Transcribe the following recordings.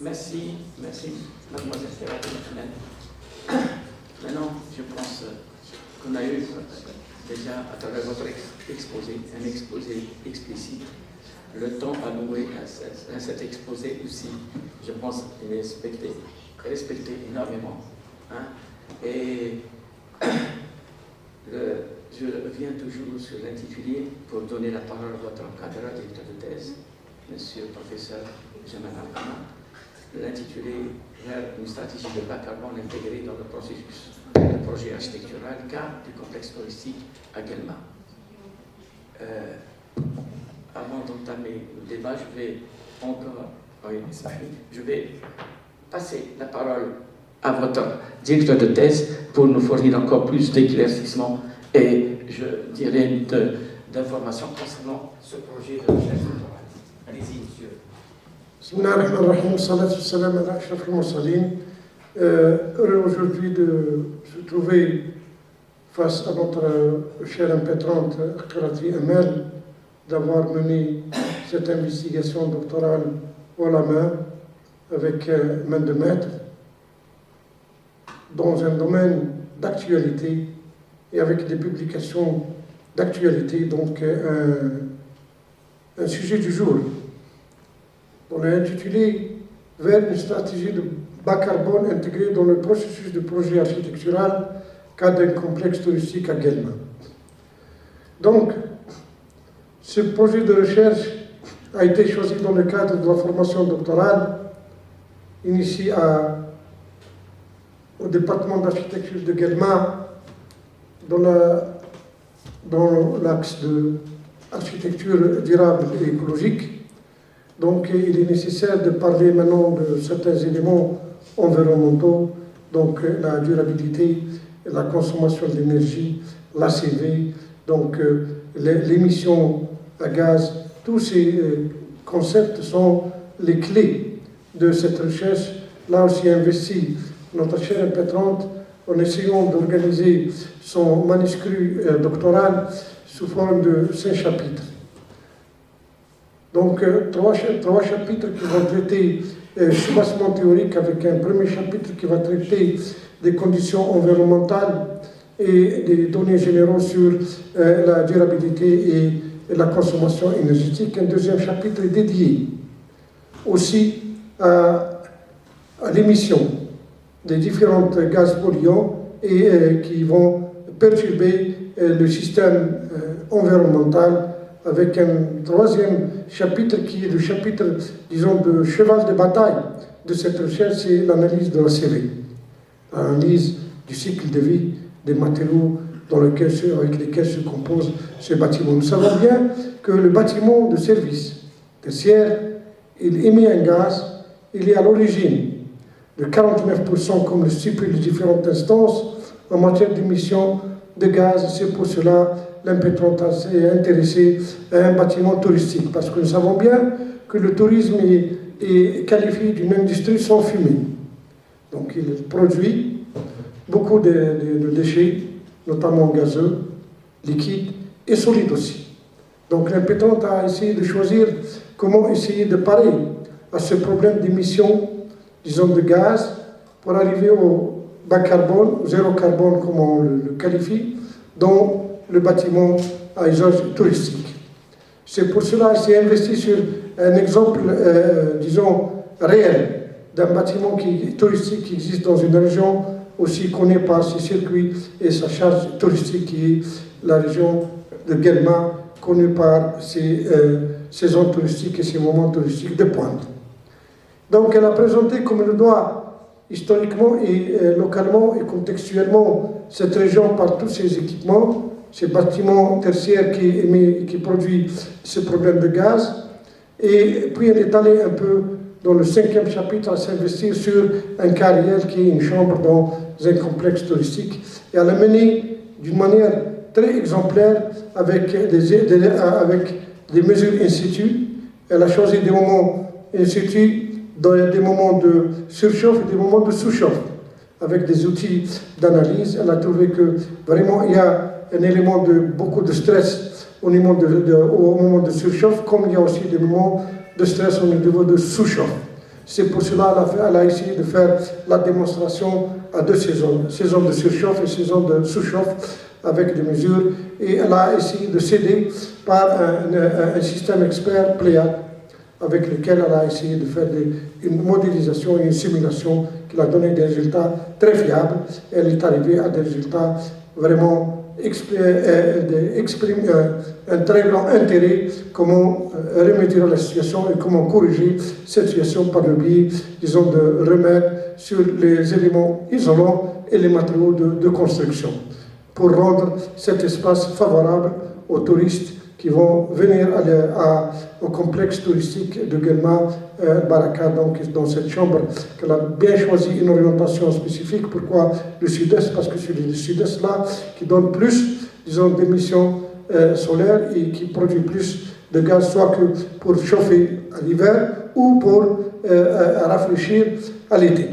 Merci, mademoiselle Ferrari. Maintenant, je pense qu'on a eu déjà, à travers votre exposé, un exposé explicite. Le temps alloué à cet exposé aussi, je pense, est respecté énormément. Hein? Et je reviens toujours sur l'intitulé pour donner la parole à votre encadreur, directeur de thèse, monsieur le professeur Jamal Al-Kama. L'intitulé vers une stratégie de bas carbone intégrée dans le processus de projet architectural cadre du complexe touristique à Guelma. Avant d'entamer le débat, je vais passer la parole à votre directeur de thèse pour nous fournir encore plus d'éclaircissements et, je dirais, d'informations concernant ce projet de recherche doctorale. Allez-y, monsieur. Bismillahirrahmanirrahim, salatu wassalam ala ashraf al-mursalin. Heureux aujourd'hui de se trouver face à notre chère impétrante Kharati Amel, d'avoir mené cette investigation doctorale haut la main, avec main de maître, dans un domaine d'actualité et avec des publications d'actualité, donc un sujet du jour. On l'a intitulé « Vers une stratégie de bas carbone intégrée dans le processus de projet architectural cadre d'un complexe touristique à Guelma ». Donc, ce projet de recherche a été choisi dans le cadre de la formation doctorale initiée au département d'architecture de Guelma dans l'axe de architecture durable et écologique. Donc il est nécessaire de parler maintenant de certains éléments environnementaux, donc la durabilité, la consommation de l'énergie, l'ACV, donc l'émission à gaz. Tous ces concepts sont les clés de cette recherche. Là aussi investi notre chère impétrante en essayant d'organiser son manuscrit doctoral sous forme de 5 chapitres. Donc, trois chapitres qui vont traiter soubassement théorique, avec un premier chapitre qui va traiter des conditions environnementales et des données générales sur la durabilité et la consommation énergétique. Un deuxième chapitre est dédié aussi à l'émission des différents gaz polluants et qui vont perturber le système environnemental, avec un troisième chapitre qui est le chapitre, disons, de cheval de bataille de cette recherche, c'est l'analyse de la CV, l'analyse du cycle de vie des matériaux avec lesquels se compose ce bâtiment. Nous savons bien que le bâtiment de service tertiaire, il émet un gaz, il est à l'origine de 49%, comme le stipulent les différentes instances, en matière d'émissions de gaz. C'est pour cela l'impétrante s'est intéressée à un bâtiment touristique, parce que nous savons bien que le tourisme est qualifié d'une industrie sans fumée. Donc il produit beaucoup de déchets, notamment gazeux, liquides et solides aussi. Donc l'impétrante a essayé de choisir comment essayer de parer à ce problème d'émission, disons, de gaz, pour arriver au bas carbone, au zéro carbone, comme on le qualifie, dans le bâtiment à usage touristique. C'est pour cela qu'il s'est investi sur un exemple, disons, réel, d'un bâtiment touristique qui existe dans une région aussi connue par ses circuits et sa charge touristique, qui est la région de Guelma, connue par ses saisons touristiques et ses moments touristiques de pointe. Donc elle a présenté comme le doit, historiquement et localement et contextuellement, cette région par tous ses équipements, ces bâtiments tertiaires qui produisent ce problème de gaz. Et puis elle est allée un peu dans le 5e chapitre à s'investir sur un cas réel qui est une chambre dans un complexe touristique. Et elle a mené d'une manière très exemplaire avec des mesures in situ. Elle a choisi des moments in situ, des moments de surchauffe et des moments de sous-chauffe. Avec des outils d'analyse, elle a trouvé que vraiment il y a un élément de beaucoup de stress au moment de surchauffe, comme il y a aussi des moments de stress au niveau de sous-chauffe. C'est pour cela qu'elle a essayé de faire la démonstration à 2 saisons de surchauffe et saison de sous-chauffe avec des mesures. Et elle a essayé de s'aider par un système expert Pléiade avec lequel elle a essayé de faire une modélisation et une simulation qui a donné des résultats très fiables. Elle est arrivée à des résultats vraiment expriment un très grand intérêt comment remédier à la situation et comment corriger cette situation par le biais, disons, de remèdes sur les éléments isolants et les matériaux de construction pour rendre cet espace favorable aux touristes qui vont venir au complexe touristique de Guelma Baraka, donc dans cette chambre qu'elle a bien choisi une orientation spécifique. Pourquoi le sud-est? Parce que c'est le sud-est là qui donne plus, disons, d'émissions solaires et qui produit plus de gaz, soit que pour chauffer à l'hiver ou pour rafraîchir à l'été.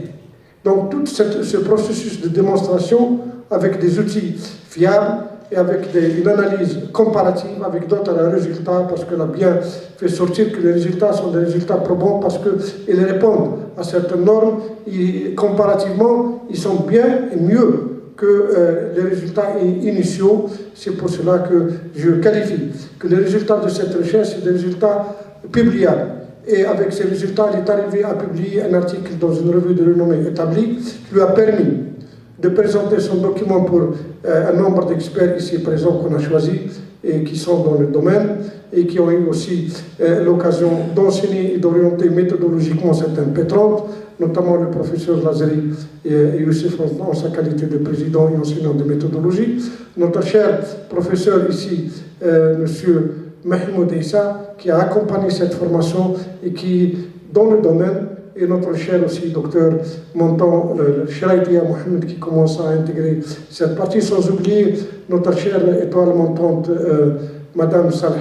Donc tout ce processus de démonstration avec des outils fiables et avec une analyse comparative avec d'autres résultats, parce qu'elle a bien fait sortir que les résultats sont des résultats probants parce qu'ils répondent à certaines normes et comparativement, ils sont bien et mieux que les résultats initiaux. C'est pour cela que je qualifie que les résultats de cette recherche sont des résultats publiables. Et avec ces résultats, elle est arrivée à publier un article dans une revue de renommée établie qui lui a permis de présenter son document pour un nombre d'experts ici présents qu'on a choisis et qui sont dans le domaine et qui ont eu aussi l'occasion d'enseigner et d'orienter méthodologiquement certaines pétrantes, notamment le professeur Lazari et Youssef en sa qualité de président et enseignant de méthodologie. Notre cher professeur ici, monsieur Mahmoud Issa, qui a accompagné cette formation et qui, dans le domaine, et notre cher aussi, docteur Montan Shraïtia Mohamed, qui commence à intégrer cette partie, sans oublier notre chère étoile montante, Madame Saleh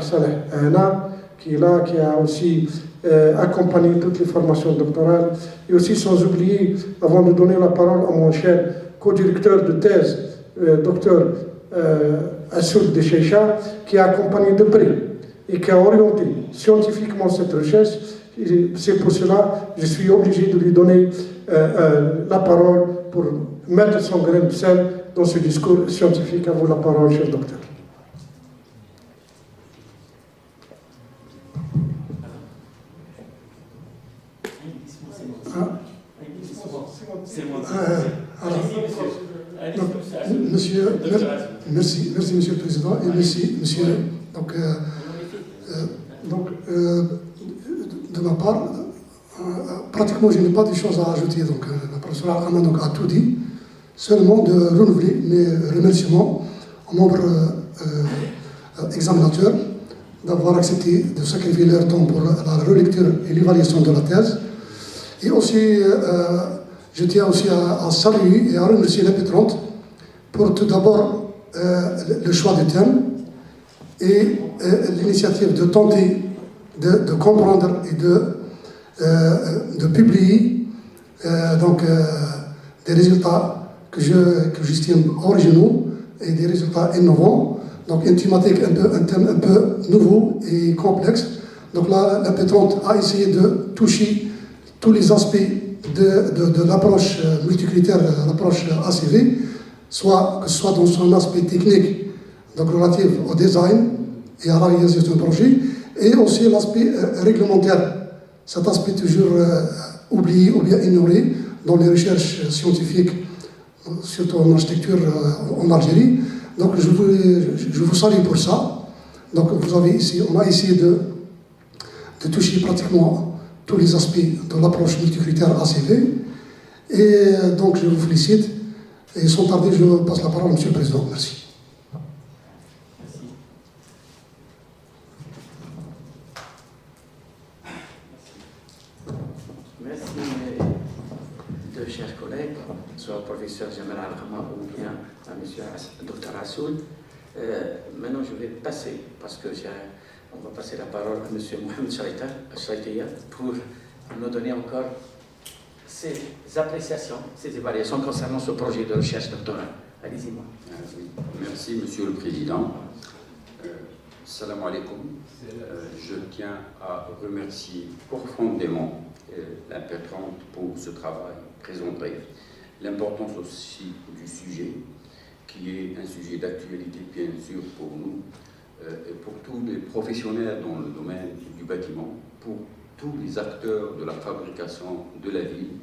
Ana, qui est là, qui a aussi accompagné toutes les formations doctorales, et aussi sans oublier, avant de donner la parole à mon cher co-directeur de thèse, docteur Assoud de Checha, qui a accompagné de près et qui a orienté scientifiquement cette recherche. C'est pour cela que je suis obligé de lui donner la parole pour mettre son grain de sel dans ce discours scientifique. À vous la parole, cher docteur. Merci, Monsieur le Président, et merci, Monsieur. De ma part, pratiquement, je n'ai pas de choses à ajouter. Donc, le professeur Al-Khaman a tout dit. Seulement de renouveler mes remerciements aux membres examinateurs d'avoir accepté de sacrifier leur temps pour la relecture et l'évaluation de la thèse. Et aussi, je tiens aussi à saluer et à remercier les pétrantes pour tout d'abord le choix du thème et l'initiative de tenter de comprendre et de publier des résultats que j'estime originaux et des résultats innovants. Donc une thématique, un thème un peu nouveau et complexe. Donc là, la pétante a essayé de toucher tous les aspects de l'approche multicritère, l'approche ACV, que ce soit dans son aspect technique, donc relatif au design et à la réalisation du projet, et aussi l'aspect réglementaire, cet aspect toujours oublié ou bien ignoré dans les recherches scientifiques, surtout en architecture en Algérie. Donc je vous salue pour ça. Donc on a essayé de toucher pratiquement tous les aspects de l'approche multicritère ACV. Et donc je vous félicite. Et sans tarder, je passe la parole à Monsieur le Président. Merci. Deux chers collègues, soit au professeur Jamal Al-Khaman ou bien à monsieur Dr Assoud. Maintenant, je vais passer, parce que on va passer la parole à monsieur Mohamed Shraïtia pour nous donner encore ses appréciations, ses évaluations concernant ce projet de recherche doctorale. Allez-y, moi. Merci, monsieur le Président. Salam alaikum. Je tiens à remercier profondément l'impétrante pour ce travail présenté. L'importance aussi du sujet, qui est un sujet d'actualité bien sûr pour nous, et pour tous les professionnels dans le domaine du bâtiment, pour tous les acteurs de la fabrication de la ville.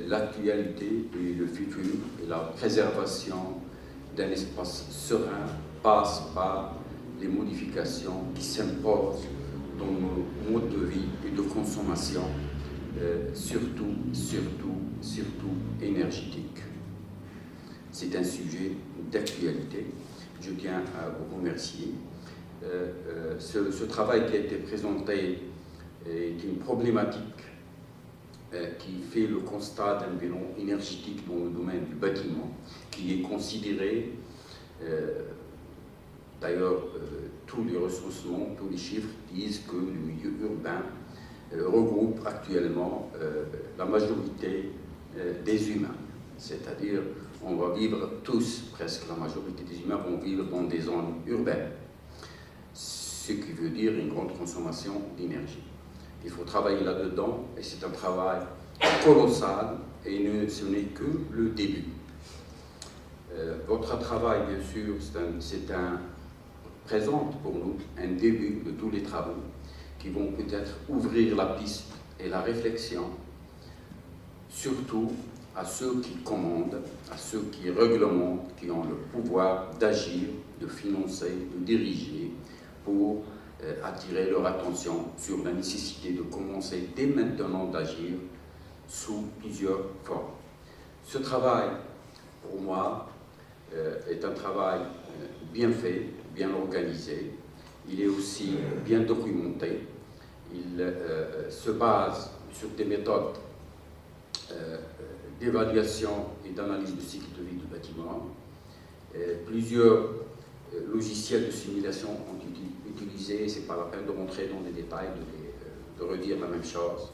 L'actualité et le futur et la préservation d'un espace serein passe par les modifications qui s'imposent dans nos modes de vie et de consommation, surtout énergétique. C'est un sujet d'actualité. Je tiens à vous remercier. Ce travail qui a été présenté est une problématique qui fait le constat d'un bilan énergétique dans le domaine du bâtiment, qui est considéré, d'ailleurs, tous les recensements, tous les chiffres disent que le milieu urbain regroupe actuellement la majorité des humains. C'est-à-dire, on va vivre tous, presque la majorité des humains vont vivre dans des zones urbaines, ce qui veut dire une grande consommation d'énergie. Il faut travailler là-dedans, et c'est un travail colossal, et ce n'est que le début. Votre travail, bien sûr, présente pour nous un début de tous les travaux qui vont peut-être ouvrir la piste et la réflexion, surtout à ceux qui commandent, à ceux qui réglementent, qui ont le pouvoir d'agir, de financer, de diriger, pour attirer leur attention sur la nécessité de commencer dès maintenant d'agir sous plusieurs formes. Ce travail, pour moi, est un travail bien fait, bien organisé. Il est aussi bien documenté. Il se base sur des méthodes d'évaluation et d'analyse du cycle de vie du bâtiment. Plusieurs logiciels de simulation ont été utilisés, ce n'est pas la peine de rentrer dans les détails, de redire la même chose.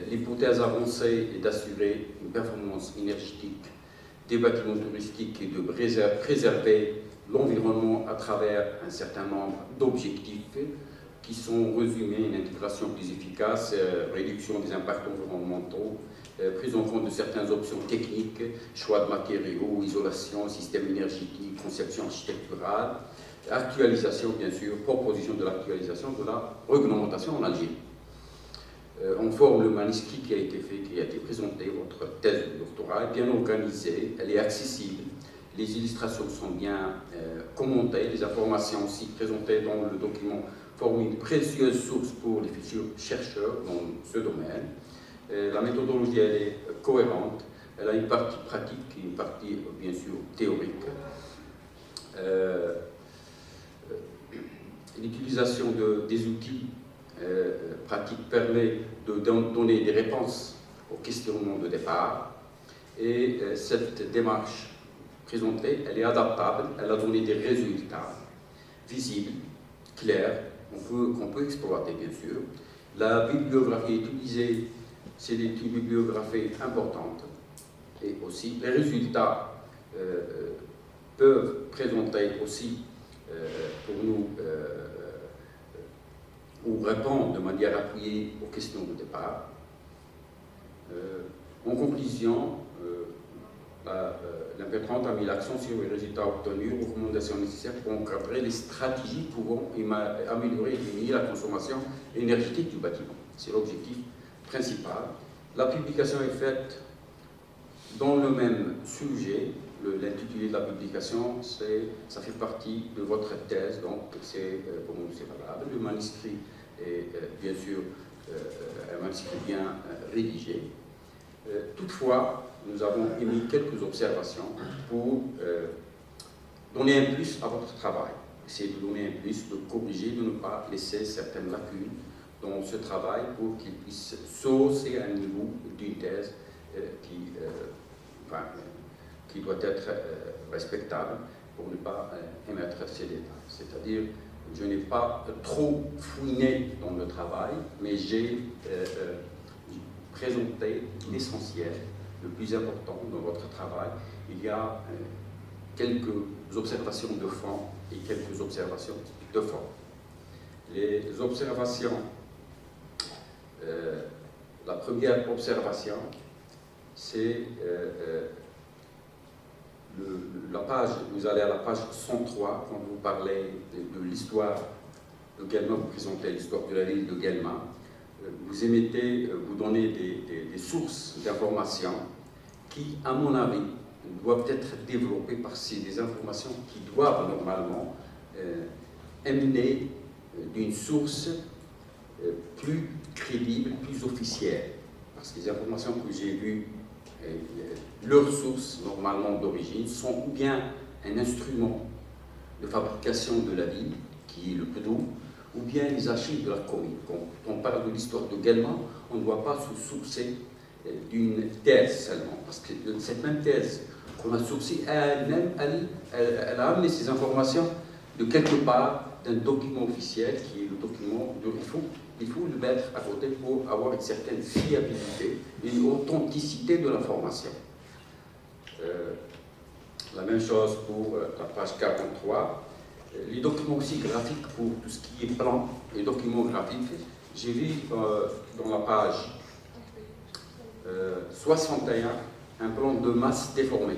L'hypothèse avancée est d'assurer une performance énergétique des bâtiments touristiques et de préserver l'environnement à travers un certain nombre d'objectifs qui sont résumés: une intégration plus efficace, réduction des impacts environnementaux, prise en compte de certaines options techniques, choix de matériaux, isolation, système énergétique, conception architecturale, actualisation, bien sûr, proposition de l'actualisation de la réglementation en Algérie. On forme le manuscrit qui a été fait, qui a été présenté, votre thèse de doctorat est bien organisée, elle est accessible, les illustrations sont bien commentées, les informations aussi présentées dans le document forment une précieuse source pour les futurs chercheurs dans ce domaine. La méthodologie, elle est cohérente, elle a une partie pratique et une partie, bien sûr, théorique. L'utilisation des outils pratiques permet de donner des réponses aux questionnements de départ, et cette démarche présentée, elle est adaptable, elle a donné des résultats visibles, clairs, qu'on peut exploiter, bien sûr. La bibliographie utilisée, c'est une bibliographie importante, et aussi les résultats peuvent présenter aussi pour nous ou répondre de manière appuyée aux questions de départ. En conclusion, l'impétrante a mis l'accent sur les résultats obtenus, recommandations nécessaires pour encadrer les stratégies pouvant améliorer et diminuer la consommation énergétique du bâtiment. C'est l'objectif principal. La publication est faite dans le même sujet. L'intitulé de la publication, ça fait partie de votre thèse, donc pour nous c'est valable. Le manuscrit est bien sûr un manuscrit bien rédigé. Toutefois, nous avons émis quelques observations pour donner un plus à votre travail. Essayer de donner un plus, de corriger, de ne pas laisser certaines lacunes dans ce travail pour qu'il puisse saucer à un niveau d'une thèse qui doit être respectable pour ne pas émettre ces détails. C'est-à-dire, je n'ai pas trop fouiné dans le travail, mais j'ai présenté l'essentiel, le plus important dans votre travail. Il y a quelques observations de fond et quelques observations de forme. Les observations La première observation, c'est la page, vous allez à la page 103 quand vous parlez de l'histoire de Guelma, vous présentez l'histoire de la ville de Guelma. Vous émettez, vous donnez des sources d'informations qui, à mon avis, doivent être développées parce que c'est des informations qui doivent normalement émaner d'une source plus crédible, plus officielle. Parce que les informations que j'ai vues, leurs sources normalement d'origine, sont ou bien un instrument de fabrication de la ville, qui est le PDO, ou bien les archives de la commune. Quand on parle de l'histoire de Guelma, on ne doit pas se sourcer d'une thèse seulement, parce que cette même thèse qu'on a sourcée, elle a amené ces informations de quelque part d'un document officiel qui est le document de il faut le mettre à côté pour avoir une certaine fiabilité et une authenticité de l'information. La même chose pour la page 43. Les documents aussi graphiques pour tout ce qui est plan et documents graphiques. J'ai vu dans la page 61 un plan de masse déformé.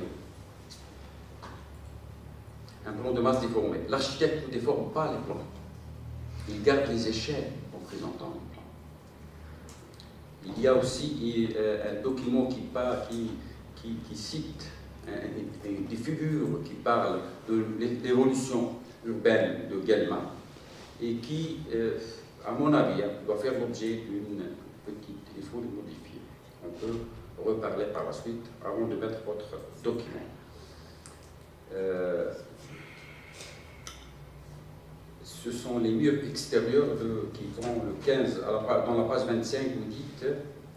Un plan de masse déformé. L'architecte ne déforme pas les plans. Il garde les échelles en présentant le plan. Il y a aussi un document qui cite des figures qui parlent de l'évolution urbaine de Guelma et qui, à mon avis, doit faire l'objet d'une petite... Il faut le modifier. On peut reparler par la suite avant de mettre votre document. Ce sont les murs extérieurs qui font le 15, dans la page 25, vous dites,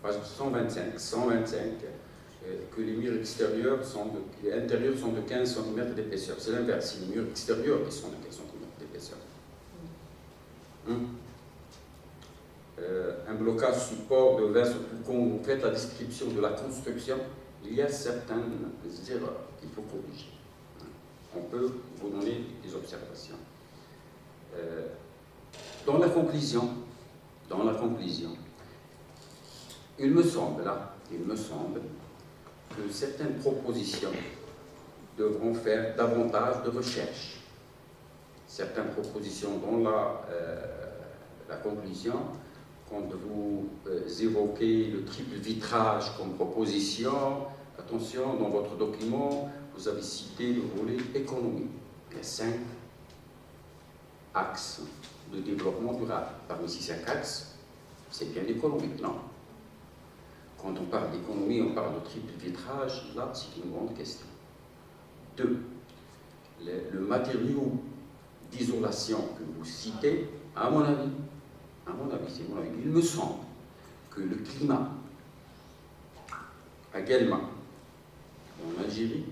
page 125, que les murs extérieurs les intérieurs sont de 15 cm d'épaisseur. C'est l'inverse, c'est les murs extérieurs qui sont de 15 cm d'épaisseur. Un blocage support de 20 cm. Quand vous faites la description de la construction, il y a certaines erreurs qu'il faut corriger. On peut vous donner des observations. Dans la conclusion, il me semble que certaines propositions devront faire davantage de recherche. Certaines propositions dans la conclusion, quand vous évoquez le triple vitrage comme proposition, attention, dans votre document, vous avez cité le volet économie. Il y a 5 axes de développement durable. Parmi ces 5 axes, c'est bien l'économique, non? Quand on parle d'économie, on parle de triple vitrage, là, c'est une grande question. 2. Le matériau d'isolation que vous citez, à mon avis, c'est mon avis, il me semble que le climat à Guelma, en Algérie,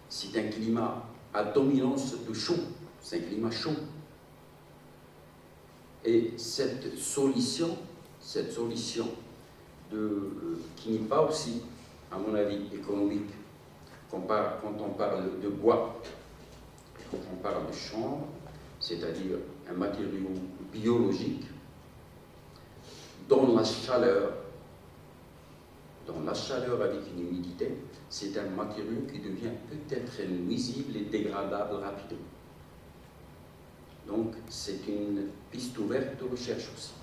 c'est un climat à dominance de chaud, c'est un climat chaud. Et cette solution qui n'est pas aussi, à mon avis, économique, quand on parle de bois, quand on parle de chanvre, c'est-à-dire un matériau biologique, dans la chaleur avec une humidité, c'est un matériau qui devient peut-être nuisible et dégradable rapidement. Donc, c'est une piste ouverte de recherche aussi.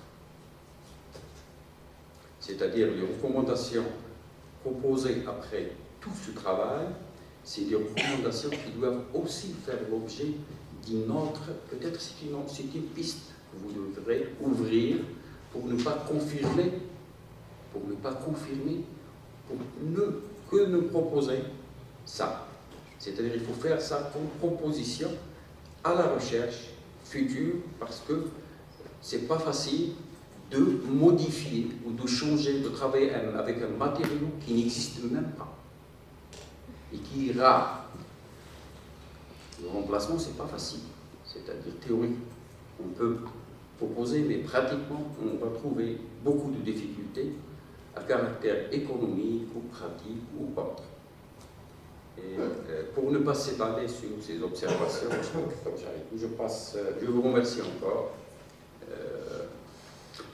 C'est-à-dire les recommandations proposées après tout ce travail, c'est des recommandations qui doivent aussi faire l'objet d'une autre, peut-être c'est une piste que vous devrez ouvrir pour ne pas confirmer, que nous proposer ça. C'est-à-dire qu'il faut faire ça comme proposition à la recherche future parce que c'est pas facile de modifier ou de changer, de travailler avec un matériau qui n'existe même pas et qui est rare. Le remplacement, c'est pas facile. C'est-à-dire théorique, on peut proposer, mais pratiquement, on va trouver beaucoup de difficultés à caractère économique ou pratique ou autre. Et pour ne pas s'étaler sur ces observations, je vous remercie encore.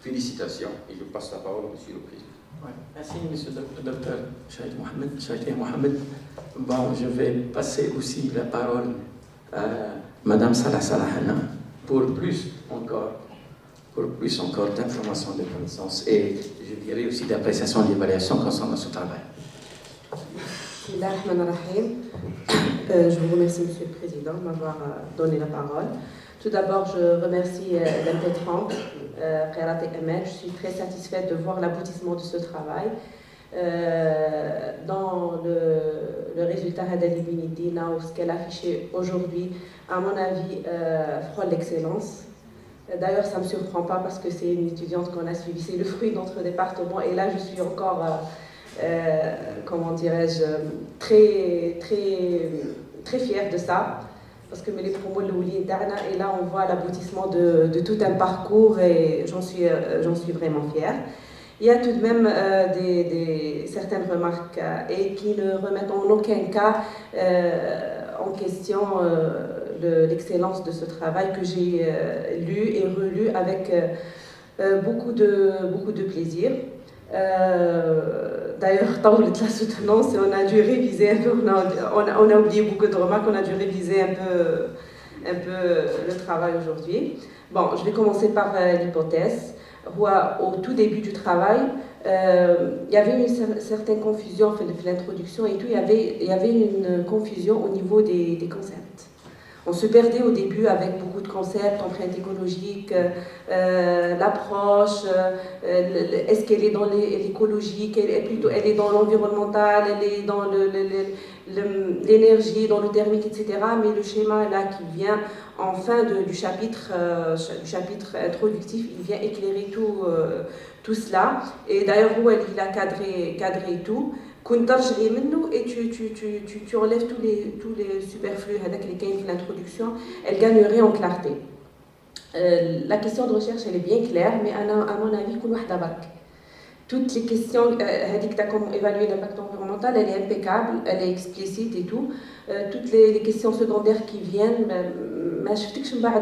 Félicitations et je passe la parole au Monsieur le Président. Ouais. Merci, monsieur le docteur Shahid Mohamed. Bon, je vais passer aussi la parole à Madame Salah Salahana pour plus encore d'informations, de connaissances et je dirais aussi d'appréciation et d'évaluation concernant ce travail. Je vous remercie, Monsieur le Président, de m'avoir donné la parole. Tout d'abord, je remercie l'impétrante, Khairat Amal. Je suis très satisfaite de voir l'aboutissement de ce travail. Dans le résultat Hadali Binidina, ou ce qu'elle a affiché aujourd'hui, à mon avis, frôle l'excellence. D'ailleurs, ça ne me surprend pas parce que c'est une étudiante qu'on a suivie, c'est le fruit de notre département. Et là, je suis encore, comment dirais-je, très, très, très fière de ça. Parce que les promos de l'Ouli Darna, et là, on voit l'aboutissement de tout un parcours et j'en suis vraiment fière. Il y a tout de même certaines remarques et qui ne remettent en aucun cas en question l'excellence de ce travail que j'ai lu et relu avec beaucoup de plaisir. D'ailleurs, dans la soutenance, on a dû réviser un peu, on a oublié beaucoup de remarques, on a dû réviser un peu le travail aujourd'hui. Bon, je vais commencer par l'hypothèse. Au tout début du travail, il y avait une certaine confusion de l'introduction et tout. Il y avait une confusion au niveau des concepts. On se perdait au début avec beaucoup de concepts, empreinte écologique, l'approche, est-ce qu'elle est dans l'écologique, elle est dans l'environnemental, elle est dans l'énergie, dans le thermique, etc. Mais le schéma là qui vient en fin du chapitre introductif, il vient éclairer tout cela. Et d'ailleurs, où il a cadré tout. Et tu enlèves tous les superflus avec lesquels l'introduction, elle gagnerait en clarté. La question de recherche, elle est bien claire, mais à mon avis, toutes les questions, comme évaluer l'impact environnemental, elle est impeccable, elle est explicite et tout. Toutes les questions secondaires qui viennent,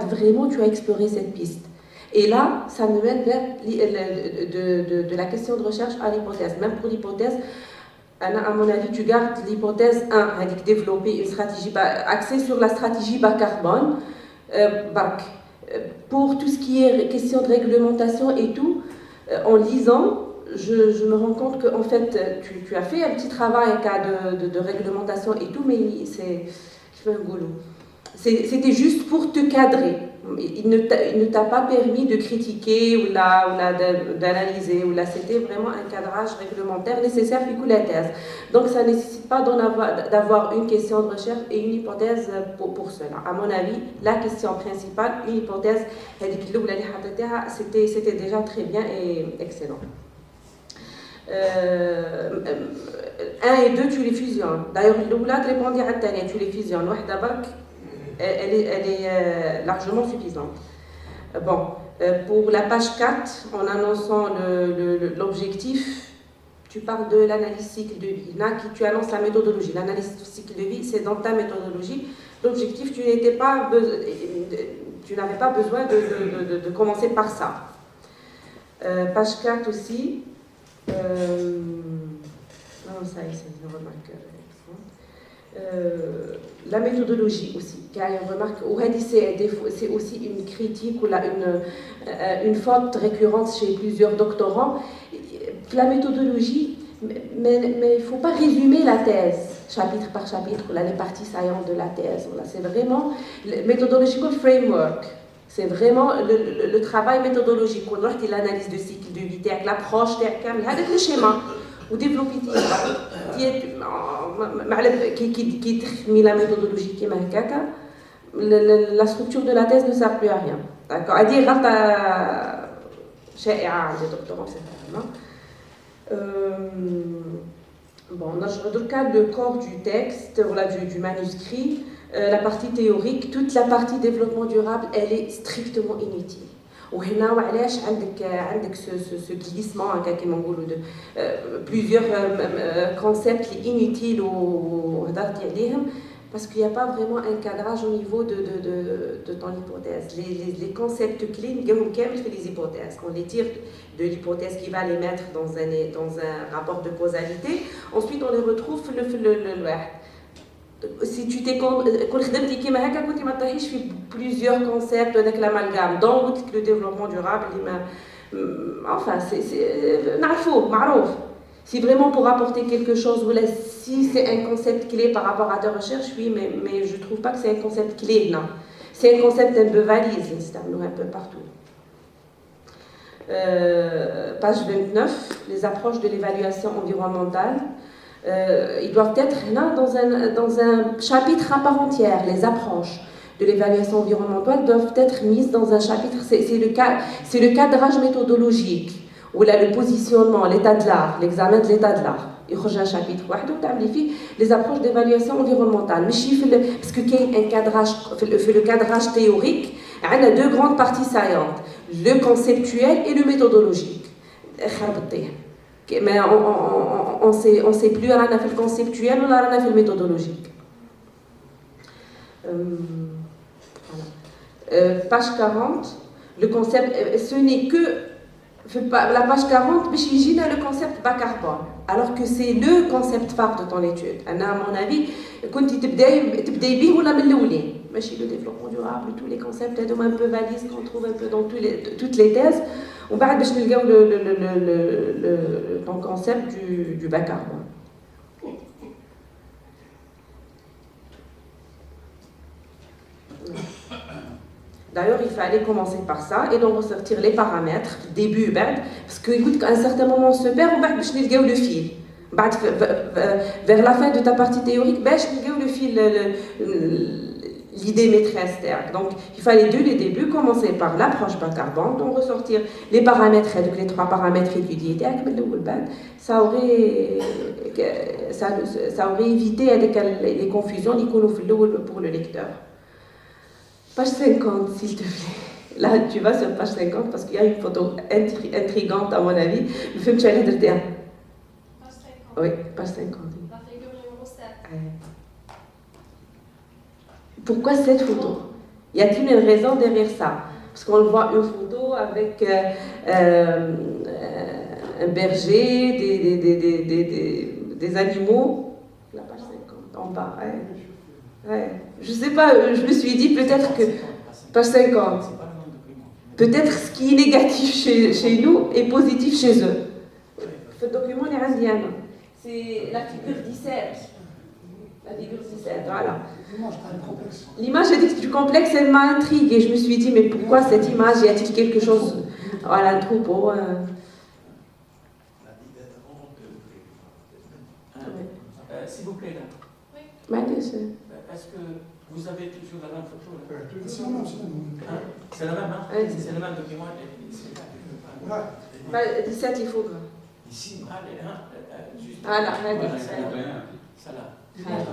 vraiment, tu as exploré cette piste. Et là, ça me mène vers de la question de recherche à l'hypothèse. Même pour l'hypothèse, à mon avis, tu gardes l'hypothèse 1, avec développer une stratégie axée sur la stratégie bas carbone. Pour tout ce qui est question de réglementation et tout, en lisant, je me rends compte qu'en fait, tu as fait un petit travail en cas de réglementation et tout, mais c'était juste pour te cadrer. Il ne t'a pas permis de critiquer ou d'analyser. C'était vraiment un cadrage réglementaire nécessaire pour la thèse. Donc ça ne nécessite pas d'avoir une question de recherche et une hypothèse pour cela. À mon avis, la question principale, une hypothèse, c'était déjà très bien et excellent. 1 et 2, tu les fusionnes. D'ailleurs, l'oulad répondit à Tania, tu les fusionnes. Elle est largement suffisante. Bon, pour la page 4, en annonçant l'objectif, tu parles de l'analyse cycle de vie. Là, tu annonces la méthodologie. L'analyse cycle de vie, c'est dans ta méthodologie. L'objectif, tu n'avais pas besoin de commencer par ça. Page 4 aussi. Non, ça, c'est une remarque. La méthodologie aussi, car il y a une remarque, c'est aussi une critique ou une faute récurrente chez plusieurs doctorants. La méthodologie, mais il ne faut pas résumer la thèse, chapitre par chapitre, là, les parties saillantes de la thèse. Là, c'est vraiment le méthodological framework. C'est vraiment le travail méthodologique. On a l'analyse de cycle de vie, l'approche, avec le schéma. Ou développer qui met la méthodologie qui la structure de la thèse ne sert plus à rien. D'accord. À dire des doctorants, certainement. Bon, le corps du texte, du manuscrit, la partie théorique, toute la partie développement durable, elle est strictement inutile. وهنا وعلاش عندك ce glissement كما نقولوا plusieurs concepts inutiles وهضرتي عليهم parce qu'il n'y a pas vraiment un cadrage au niveau de ton hypothèse. Les concepts clés, les hypothèses. On les tire de l'hypothèse qui va les mettre dans un rapport de causalité. Ensuite, on les retrouve le si tu t'es plusieurs concepts avec l'amalgame, donc le développement durable, enfin, c'est si vraiment pour apporter quelque chose, si c'est un concept clé par rapport à ta recherche, oui, mais je ne trouve pas que c'est un concept clé, non. C'est un concept un peu valise, c'est un peu partout. Page 29, les approches de l'évaluation environnementale. Ils doivent être là dans un chapitre à part entière. Les approches de l'évaluation environnementale doivent être mises dans un chapitre. C'est le cadrage méthodologique, ou là, le positionnement, l'état de l'art, l'examen de l'état de l'art. Il y a un chapitre les approches d'évaluation environnementale. Parce qu'il y a un cadrage, le cadrage théorique, il y a deux grandes parties saillantes, le conceptuel et le méthodologique. Mais on ne sait plus si on a fait le conceptuel ou on a fait le méthodologique. Page 40, le concept, ce n'est que la page 40, le concept bas carbone, alors que c'est le concept phare de ton étude. À mon avis, quand tu تبدأي ولا من الأولين ماشي le développement durable, tous les concepts un peu valises qu'on trouve un peu dans toutes les thèses. On va باش نلقاو ton concept du bas carbone. D'ailleurs, il fallait commencer par ça et donc ressortir les paramètres, début, parce qu'à un certain moment on se perd, on va le fil. Vers la fin de ta partie théorique, le fil, l'idée maîtresse. Donc, il fallait dès le début commencer par l'approche bas carbone, donc ressortir les paramètres, donc les 3 paramètres étudiés. Ça aurait évité les confusions pour le lecteur. Page 50, s'il te plaît. Là, tu vas sur page 50 parce qu'il y a une photo intrigante, à mon avis. Le film, tu as l'air de dire. Page 50. Oui, page 50. La figure numéro 7. Pourquoi cette photo? Y a-t-il une raison derrière ça? Parce qu'on voit une photo avec un berger, des animaux. La page 50, en bas. Ouais. Je sais pas, je me suis dit peut-être que page 50, peut-être ce qui est négatif chez nous est positif chez eux. Ce document est indien. C'est la figure 17. La figure 17, voilà. L'image du complexe, elle m'a intriguée. Je me suis dit, mais pourquoi cette image? Y a-t-il quelque chose? Voilà, un troupeau. S'il vous plaît, là. Est-ce que vous avez toujours la même photo là? C'est la même, hein? Oui. C'est le même document. 17, il faut. Ici, juste. Ah là, Celle-là.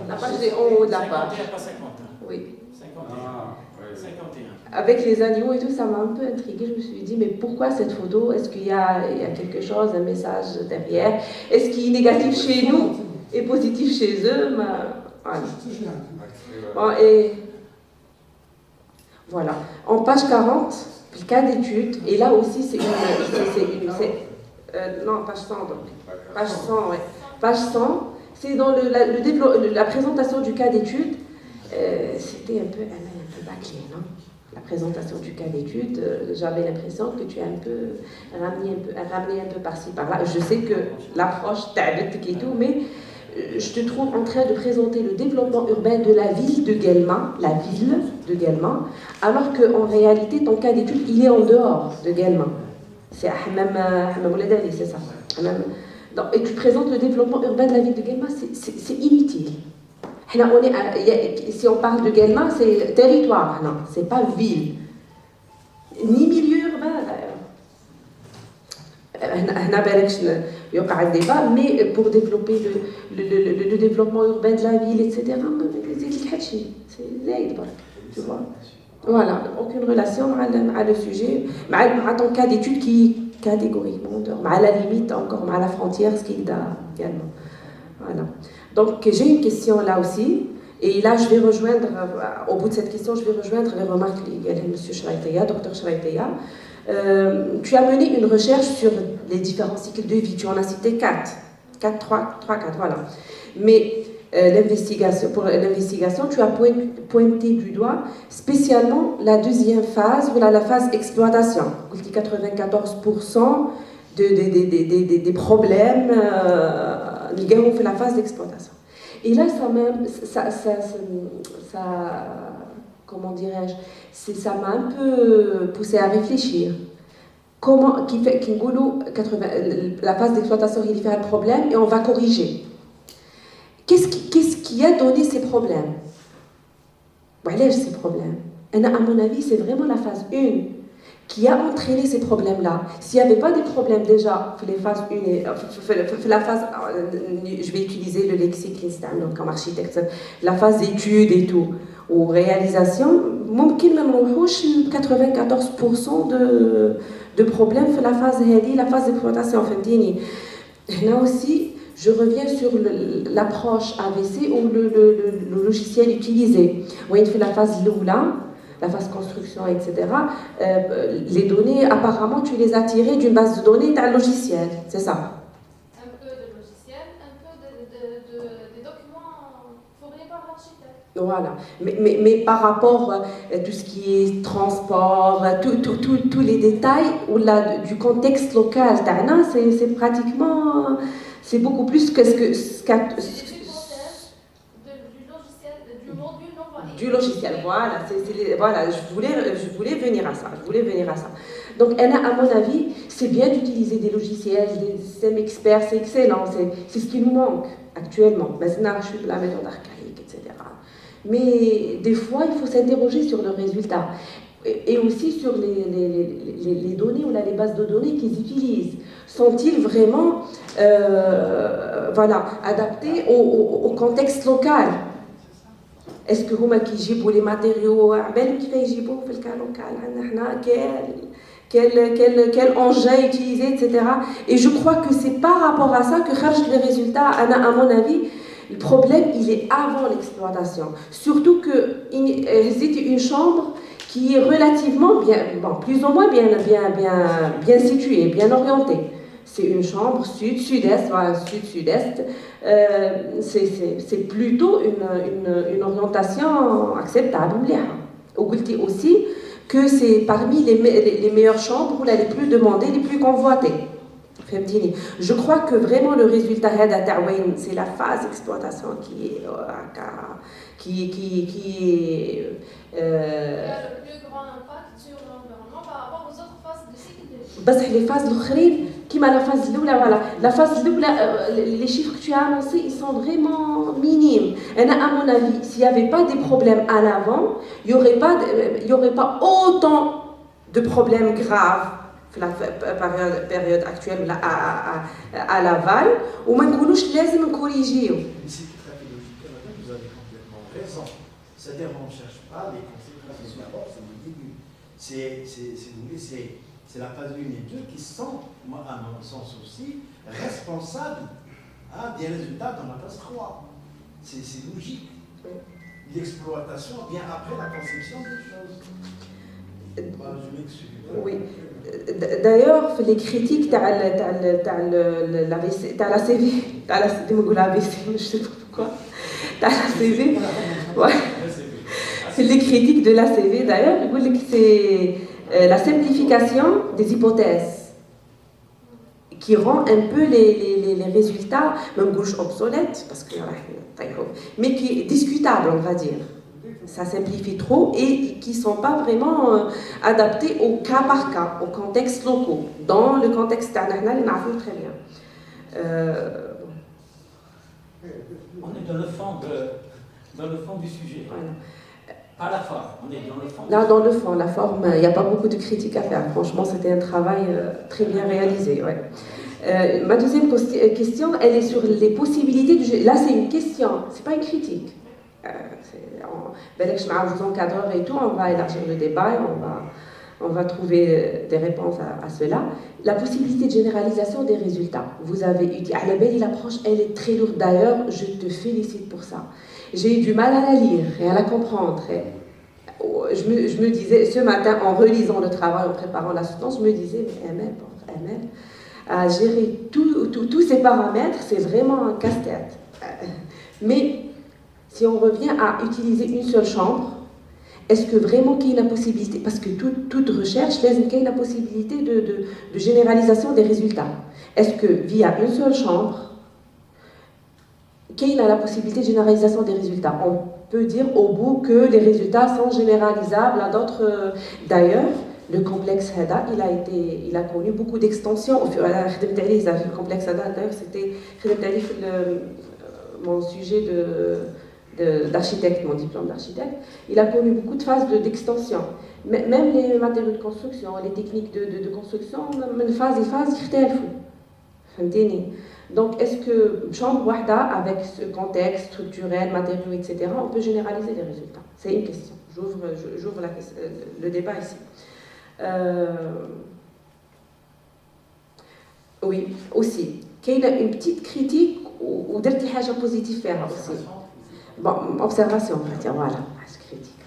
La page est en haut de la page. 51, pas 50. Oui. 51. 51. Avec les animaux et tout, ça m'a un peu intriguée. Je me suis dit, mais pourquoi cette photo? Est-ce qu'il y a quelque chose, un message derrière? Est-ce qu'il est négatif chez nous et positif chez eux? Voilà. Bon, et voilà. En page 40, le cas d'étude, et là aussi c'est non, page 100 donc. Page 100, ouais. Page 100, c'est dans la présentation du cas d'étude. C'était un peu bâclé, non? La présentation du cas d'étude, j'avais l'impression que tu as un peu ramené un peu par-ci par-là. Je sais que l'approche t'habite et tout, mais je te trouve en train de présenter le développement urbain de la ville de Guelma, alors qu'en réalité, ton cas d'étude, il est en dehors de Guelma. C'est Hammam Ouladali, c'est ça. Et tu présentes le développement urbain de la ville de Guelma, c'est inutile. Si on parle de Guelma, c'est territoire, non, c'est pas ville. Ni milieu urbain, d'ailleurs. Il y aura un débat, mais pour développer le développement urbain de la ville, etc., c'est tu vois. Voilà, aucune relation avec le sujet, avec ton cas d'étude qui est catégoriquement à la limite, encore à la frontière, ce qu'il a également. Voilà. Donc, j'ai une question là aussi. Et là, je vais rejoindre, au bout de cette question, je vais rejoindre les remarques de M. Chraïteya, Dr Chraïteya. Tu as mené une recherche sur les différents cycles de vie. Tu en as cité 4, voilà. Mais pour l'investigation, tu as pointé du doigt spécialement la deuxième phase, voilà, la phase exploitation. 94% des problèmes nous fait la phase d'exploitation. Et là, comment dirais-je, ça m'a un peu poussé à réfléchir. Comment, la phase d'exploitation, il fait un problème et on va corriger. Qu'est-ce qui a donné ces problèmes? Voilà ces problèmes. À mon avis, c'est vraiment la phase 1 qui a entraîné ces problèmes-là. S'il n'y avait pas des problèmes déjà, les phases 1 et la phase, je vais utiliser le lexique comme architecte, la phase d'étude et tout, ou réalisation, ممكن ما نروحوش 94% de problèmes في la phase d'exploitation. Là aussi, je reviens sur l'approche AVC ou le logiciel utilisé. Oui, il fait la phase Lula, la phase construction, etc. Les données, apparemment, tu les as tirées d'une base de données d'un logiciel, c'est ça? Un peu de logiciel, un peu des documents fournis par l'architecte. Voilà. Mais par rapport à tout ce qui est transport, tous les détails du contexte local, c'est pratiquement... C'est beaucoup plus que ce qu'a... Du logiciel, voilà, je voulais venir à ça. Donc, à mon avis, c'est bien d'utiliser des logiciels, des systèmes experts, c'est excellent, c'est ce qui nous manque actuellement. Maintenant, je suis de la méthode archaïque, etc. Mais des fois, il faut s'interroger sur le résultat et aussi sur les données ou les bases de données qu'ils utilisent. Sont-ils vraiment adaptés au contexte local? Est-ce que هما كيجيبوا les matériaux عبالهم كيف يجيبوه في الكا لوكال عندنا حنا quel engin utiliser, etc. Et je crois que c'est par rapport à ça que خرجت les résultats. À mon avis, le problème, il est avant l'exploitation. Surtout que c'était une chambre qui est relativement bien, plus ou moins bien située, bien orientée. C'est une chambre sud-sud-est, voilà, sud-sud-est. C'est plutôt une orientation acceptable. Vous dites aussi que c'est parmi les meilleures chambres ou les plus demandées, les plus convoitées. Je crois que vraiment le résultat c'est la phase d'exploitation qui est Le plus grand impact sur l'environnement par rapport aux autres phases de cycle de vie. بس les phases l'autre, comme la phase الأولى, voilà. La phase الأولى, les chiffres que tu as annoncés, ils sont vraiment minimes. Et à mon avis, s'il n'y avait pas des problèmes à l'avant, il n'y aurait pas autant de problèmes graves dans la période actuelle à l'aval, ou ما نقولوش لازم نكوريجيو. C'est très logique, madame, vous avez complètement raison. C'est-à-dire qu'on ne cherche pas les conséquences d'abord, c'est le début. C'est la phase 1 et 2 qui sont, moi, à mon sens aussi, responsables des résultats dans la phase 3. C'est logique. L'exploitation vient après la conception des choses. Je m'excuse. Oui. D'ailleurs, les critiques de la CV, je ne sais pas pourquoi, de la CV, ouais. Les critiques de la CV, d'ailleurs, c'est la simplification des hypothèses qui rend un peu les résultats, même gauche obsolètes, parce que, mais qui est discutable, on va dire. Ça simplifie trop et qui ne sont pas vraiment adaptés au cas par cas, au contexte locaux. Dans le contexte international, on a très bien. On est dans le fond du sujet. Voilà. Pas la forme, on est dans le fond. Là, dans le fond, la forme, il n'y a pas beaucoup de critiques à faire. Franchement, c'était un travail très bien réalisé. Ouais. Ma deuxième question, elle est sur les possibilités du jeu. Là, c'est une question, ce n'est pas une critique. Vous encadreurs et tout, on va élargir le débat et on va trouver des réponses à cela. La possibilité de généralisation des résultats. Vous avez utilisé, à la belle, l'approche, elle est très lourde. D'ailleurs, je te félicite pour ça. j'ai eu du mal à la lire et à la comprendre. Je me disais, ce matin, en relisant le travail, en préparant la soutenance, je me disais, mais elle-même, à gérer tous ces paramètres, c'est vraiment un casse-tête. Mais si on revient à utiliser une seule chambre, est-ce que vraiment qu'il y a la possibilité, parce que toute recherche laisse qu'il y ait la possibilité de généralisation des résultats. Est-ce que via une seule chambre, qu'il y a la possibilité de généralisation des résultats? On peut dire au bout que les résultats sont généralisables à d'autres. D'ailleurs, le complexe HADA, il a connu beaucoup d'extensions. Le complexe HADA, d'ailleurs, c'était mon sujet d'architecte, mon diplôme d'architecte. Il a connu beaucoup de phases d'extension. Même les matériaux de construction, les techniques de construction, من phase يختلفوا. فهمتيني؟ Donc, est-ce que chambre wahda, avec ce contexte structurel, matériaux, etc., on peut généraliser les résultats? C'est une question. J'ouvre le débat ici. Oui, aussi. Qu'il y a une petite critique ou درتي حاجة positive faire aussi. Bon, observation, voilà, critique.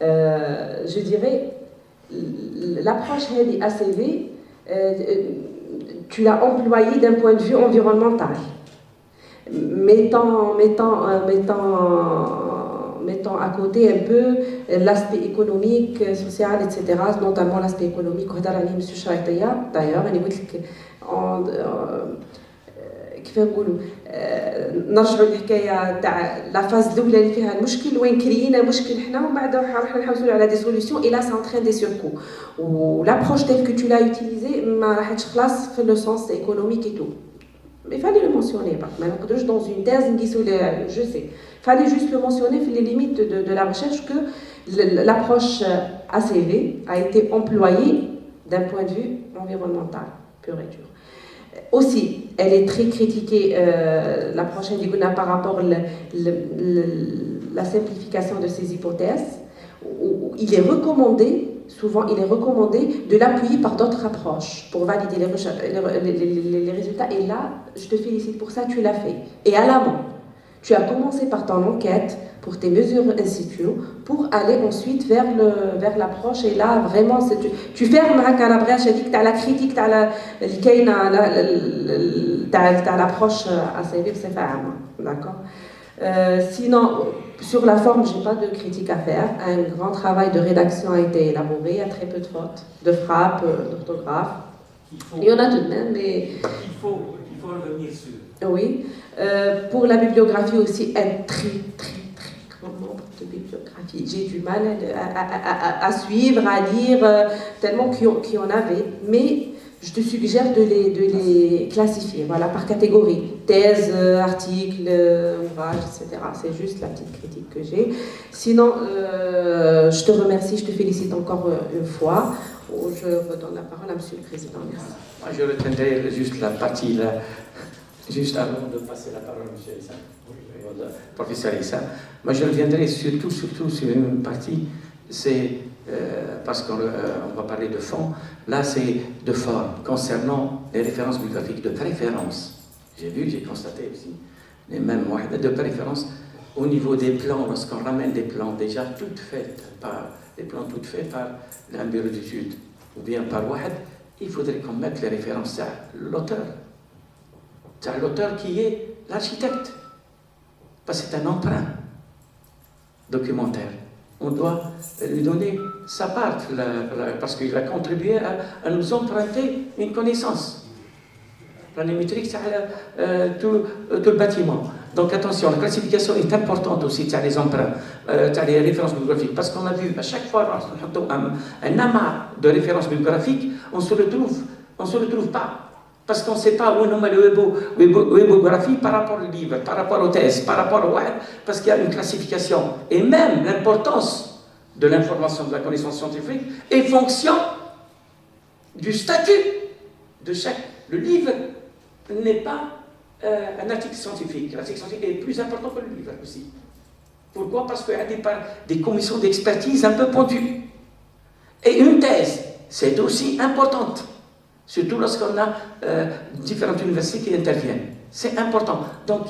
Je dirais, l'approche ACV, tu l'as employée d'un point de vue environnemental, mettant à côté un peu l'aspect économique, social, etc., notamment l'aspect économique. D'ailleurs, كيف نقولوا نرجعوا للحكايه تاع لا فاز الاولى اللي فيها المشكل وين كرينا مشكل حنا ومن بعد راح نحاولوا على دي سوليوشن الا سان ترين دي سوركو والابروش تيل كو تو لا يوتيليزي ما راحتش خلاص في لو سونس ايكونوميك اي تو mais fallait le mentionner ما نقدروش dans une thèse نقيسوا je sais fallait juste le mentionner في les limites de la recherche que l'approche ACV a été employée d'un point de vue environnemental pur et dur. Aussi, elle est très critiquée, la prochaine Diguna, par rapport à la simplification de ces hypothèses. Il est recommandé, souvent, de l'appuyer par d'autres approches pour valider les résultats. Et là, je te félicite pour ça, tu l'as fait. Et à l'amont, tu as commencé par ton enquête pour tes mesures in situ, pour aller ensuite vers l'approche. Et là, vraiment, tu fermes la brèche, tu as la critique, tu as l'approche ACV, c'est ferme. D'accord. Sinon, sur la forme, je n'ai pas de critique à faire. Un grand travail de rédaction a été élaboré, il y a très peu de fautes, de frappes, d'orthographe. Il y en a tout de même, mais... Il faut revenir sur... Oui. Pour la bibliographie aussi, un très grand nombre de bibliographies. J'ai du mal à suivre, à lire, tellement qu'il y en avait. Mais je te suggère de les classifier, voilà, par catégorie. Thèse, article, ouvrage, etc. C'est juste la petite critique que j'ai. Sinon, je te remercie, je te félicite encore une fois. Je redonne la parole à Monsieur le Président. Merci. Moi, je retiendrai juste la partie là. Juste avant de passer la parole à M. Issa, professeur Issa, moi je reviendrai surtout sur une partie, c'est parce qu'on va parler de fond, là c'est de forme, concernant les références bibliographiques de préférence. J'ai constaté aussi, les mêmes moyens de préférence au niveau des plans, lorsqu'on ramène des plans déjà toutes faites par un bureau d'études ou bien par Wahed, il faudrait qu'on mette les références à l'auteur. C'est l'auteur qui est l'architecte. Parce que c'est un emprunt documentaire. On doit lui donner sa part, parce qu'il a contribué à nous emprunter une connaissance. Planimétrique, c'est tout le bâtiment. Donc attention, la classification est importante aussi, tu as les emprunts, tu as les références bibliographiques. Parce qu'on a vu, à chaque fois, un amas de références bibliographiques, on ne se retrouve pas. Parce qu'on ne sait pas où on met le bibliographie par rapport au livre, par rapport aux thèses, par rapport au web, parce qu'il y a une classification. Et même l'importance de l'information, de la connaissance scientifique, est fonction du statut de chaque. Le livre n'est pas un article scientifique. L'article scientifique est plus important que le livre aussi. Pourquoi? Parce qu'il y a des commissions d'expertise un peu pointues. Et une thèse, c'est aussi importante. Surtout lorsqu'on a différentes universités qui interviennent. C'est important. Donc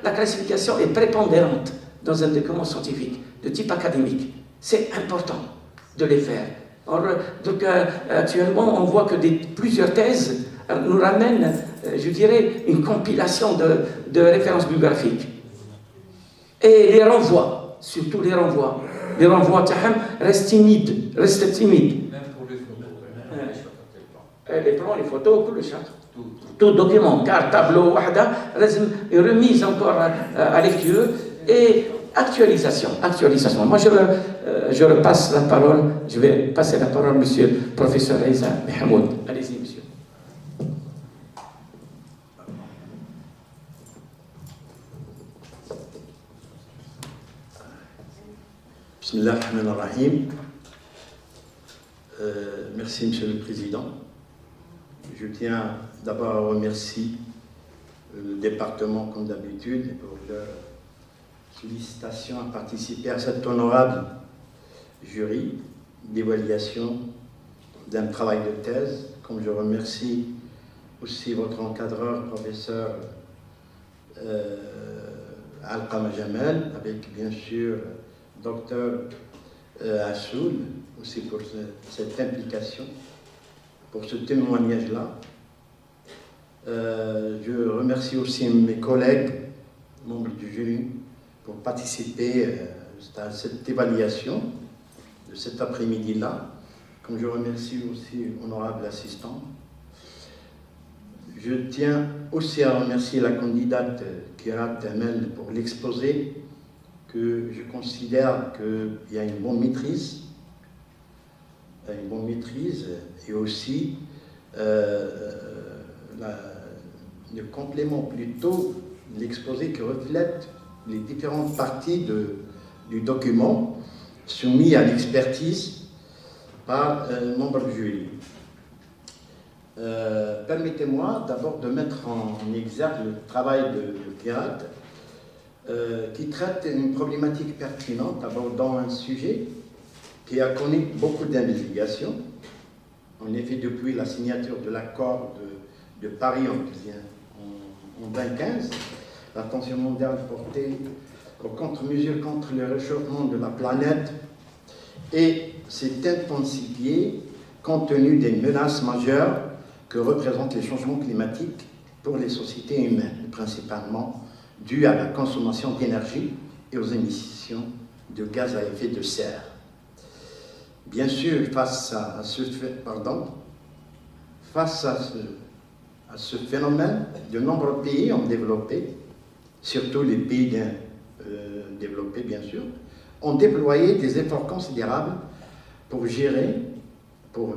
la classification est prépondérante dans un document scientifique de type académique. C'est important de les faire. Donc actuellement, on voit que plusieurs thèses nous ramènent, je dirais, une compilation de références bibliographiques. Et les renvois, surtout les renvois. Les renvois restent timides. Même pour les photos. Les plans, les photos, tout le chat. Tout document, carte, tableau, remise encore à lecture et actualisation. Moi, je repasse la parole, je vais passer la parole à monsieur le professeur Isa Mahmoud. Allez-y, monsieur. Bismillahirrahmanirrahim. Merci, Monsieur le Président. Je tiens d'abord à remercier le département, comme d'habitude, pour leur sollicitation à participer à cet honorable jury d'évaluation d'un travail de thèse. Comme je remercie aussi votre encadreur, professeur Al-Qama Jamal, avec bien sûr docteur Assoul, aussi pour cette implication, pour ce témoignage-là. Je remercie aussi mes collègues, membres du jury, pour participer à cette évaluation de cet après-midi-là. Comme je remercie aussi honorable assistant. Je tiens aussi à remercier la candidate Kirat Amel pour l'exposé, que je considère qu'il y a une bonne maîtrise, et aussi le complément plutôt de l'exposé qui reflète les différentes parties du document soumis à l'expertise par membre du jury. Permettez-moi d'abord de mettre en exergue le travail de Kirat, qui traite une problématique pertinente, abordant un sujet qui a connu beaucoup d'investigations. En effet, depuis la signature de l'accord de Paris en 2015, l'attention mondiale portée aux contre-mesures contre le réchauffement de la planète et s'est intensifiée compte tenu des menaces majeures que représentent les changements climatiques pour les sociétés humaines, principalement dues à la consommation d'énergie et aux émissions de gaz à effet de serre. Bien sûr, face à ce phénomène, de nombreux pays ont développé, surtout les pays développés bien sûr, ont déployé des efforts considérables pour gérer, pour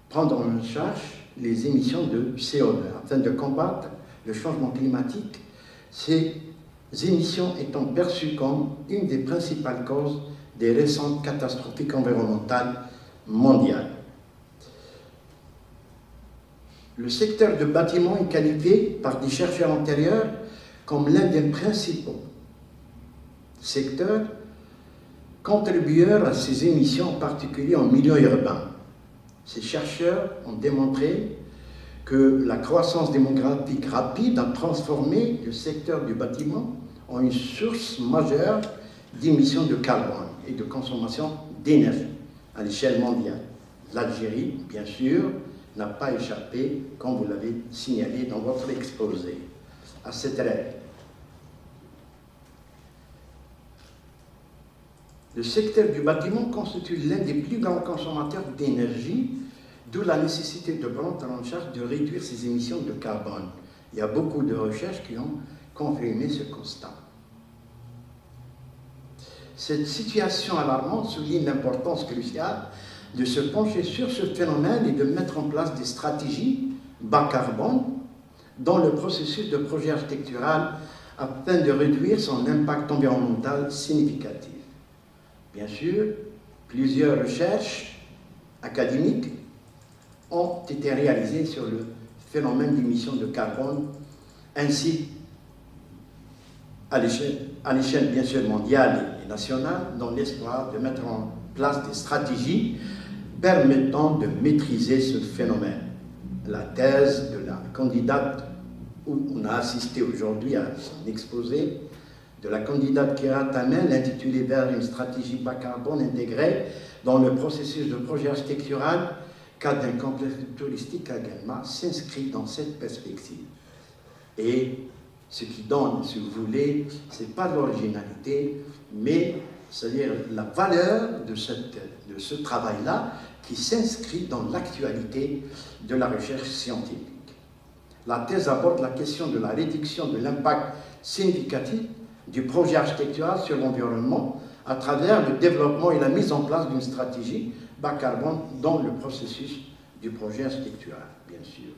prendre en charge les émissions de CO2, afin de combattre le changement climatique, ces émissions étant perçues comme une des principales causes des récentes catastrophes environnementales mondiales. Le secteur du bâtiment est qualifié par des chercheurs antérieurs comme l'un des principaux secteurs contributeurs à ces émissions, en particulier en milieu urbain. Ces chercheurs ont démontré que la croissance démographique rapide a transformé le secteur du bâtiment en une source majeure d'émissions de carbone et de consommation d'énergie à l'échelle mondiale. L'Algérie, bien sûr, n'a pas échappé, comme vous l'avez signalé dans votre exposé, à cette règle. Le secteur du bâtiment constitue l'un des plus grands consommateurs d'énergie, d'où la nécessité de prendre en charge de réduire ses émissions de carbone. Il y a beaucoup de recherches qui ont confirmé ce constat. Cette situation alarmante souligne l'importance cruciale de se pencher sur ce phénomène et de mettre en place des stratégies bas carbone dans le processus de projet architectural afin de réduire son impact environnemental significatif. Bien sûr, plusieurs recherches académiques ont été réalisées sur le phénomène d'émission de carbone, ainsi à l'échelle bien sûr mondiale et nationale, dans l'espoir de mettre en place des stratégies permettant de maîtriser ce phénomène. La thèse de la candidate où on a assisté aujourd'hui à un exposé de la candidate Kira Tamel intitulé vers une stratégie bas carbone intégrée dans le processus de projet architectural, cadre d'un complexe touristique à Galma, s'inscrit dans cette perspective. Et ce qui donne, si vous voulez, ce n'est pas de l'originalité, mais c'est-à-dire la valeur de ce travail-là qui s'inscrit dans l'actualité de la recherche scientifique. La thèse aborde la question de la réduction de l'impact significatif du projet architectural sur l'environnement à travers le développement et la mise en place d'une stratégie bas carbone dans le processus du projet architectural, bien sûr.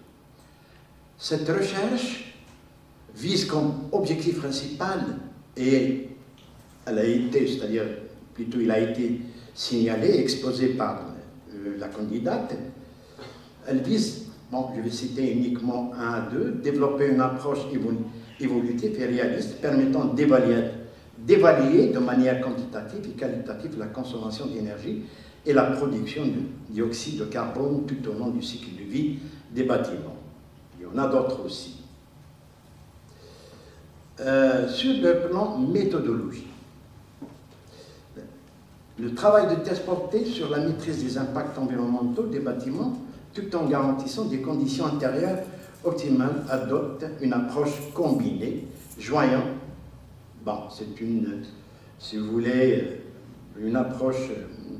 Cette recherche vise comme objectif principal, et elle a été, c'est-à-dire plutôt il a été signalé, exposé par la candidate, elle vise, bon, je vais citer uniquement 1 à 2, développer une approche évolutive et réaliste permettant d'évaluer de manière quantitative et qualitative la consommation d'énergie et la production de dioxyde de carbone tout au long du cycle de vie des bâtiments. Il y en a d'autres aussi. Sur le plan méthodologique, le travail de thèse porté sur la maîtrise des impacts environnementaux des bâtiments tout en garantissant des conditions intérieures optimales adopte une approche combinée, joignant, bon, c'est une, si vous voulez, une approche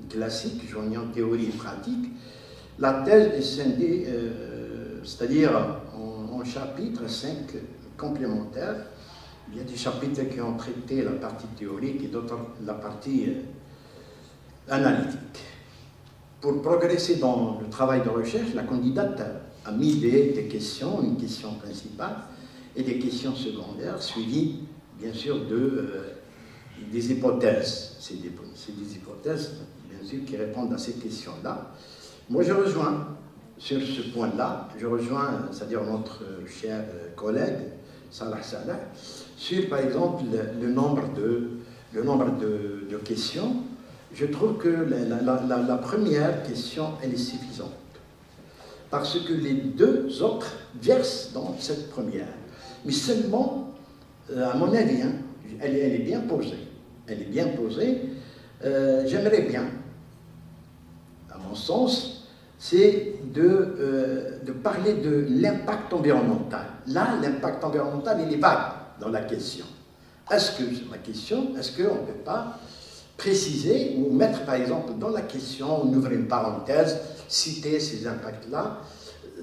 classique, joignant théorie et pratique. La thèse est scindée, c'est-à-dire en chapitres 5 complémentaires. Il y a des chapitres qui ont traité la partie théorique et d'autres la partie analytique. Pour progresser dans le travail de recherche, la candidate a mis des questions, une question principale et des questions secondaires, suivies bien sûr des hypothèses. C'est des hypothèses, bien sûr, qui répondent à ces questions-là. Moi, je rejoins, sur ce point-là, c'est-à-dire notre cher collègue, Salah Salah, sur, par exemple, le nombre de questions. Je trouve que la première question, elle est suffisante. Parce que les deux autres versent dans cette première. Mais seulement, à mon avis, hein, elle est bien posée. Elle est bien posée. J'aimerais bien, à mon sens, c'est de parler de l'impact environnemental. Là, l'impact environnemental, il est vague dans la question. Est-ce qu'on ne peut pas préciser ou mettre, par exemple, dans la question, on ouvre une parenthèse, citer ces impacts-là.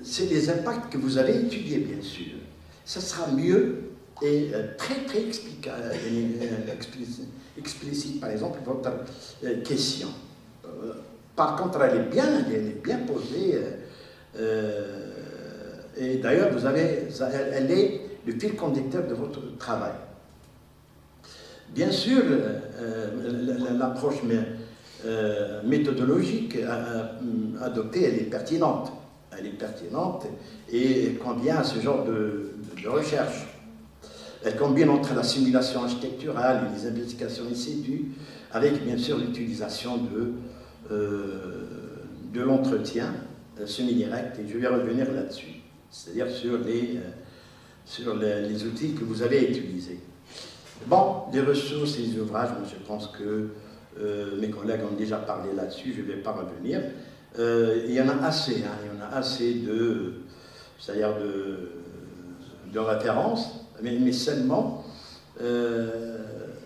C'est les impacts que vous avez étudiés, bien sûr. Ça sera mieux et très explicite, par exemple, votre question. Par contre, elle est bien posée. Et d'ailleurs, elle est le fil conducteur de votre travail. Bien sûr, l'approche méthodologique adoptée, elle est pertinente. Elle est pertinente et convient à ce genre de recherche. Elle combine entre la simulation architecturale et les investigations in situ, avec bien sûr l'utilisation de l'entretien semi-direct, et je vais revenir là-dessus, c'est-à-dire sur les outils que vous avez utilisés. Bon, des ressources et des ouvrages, moi je pense que mes collègues ont déjà parlé là-dessus, je ne vais pas revenir. Il y en a assez, hein, il y en a assez c'est-à-dire de références, mais seulement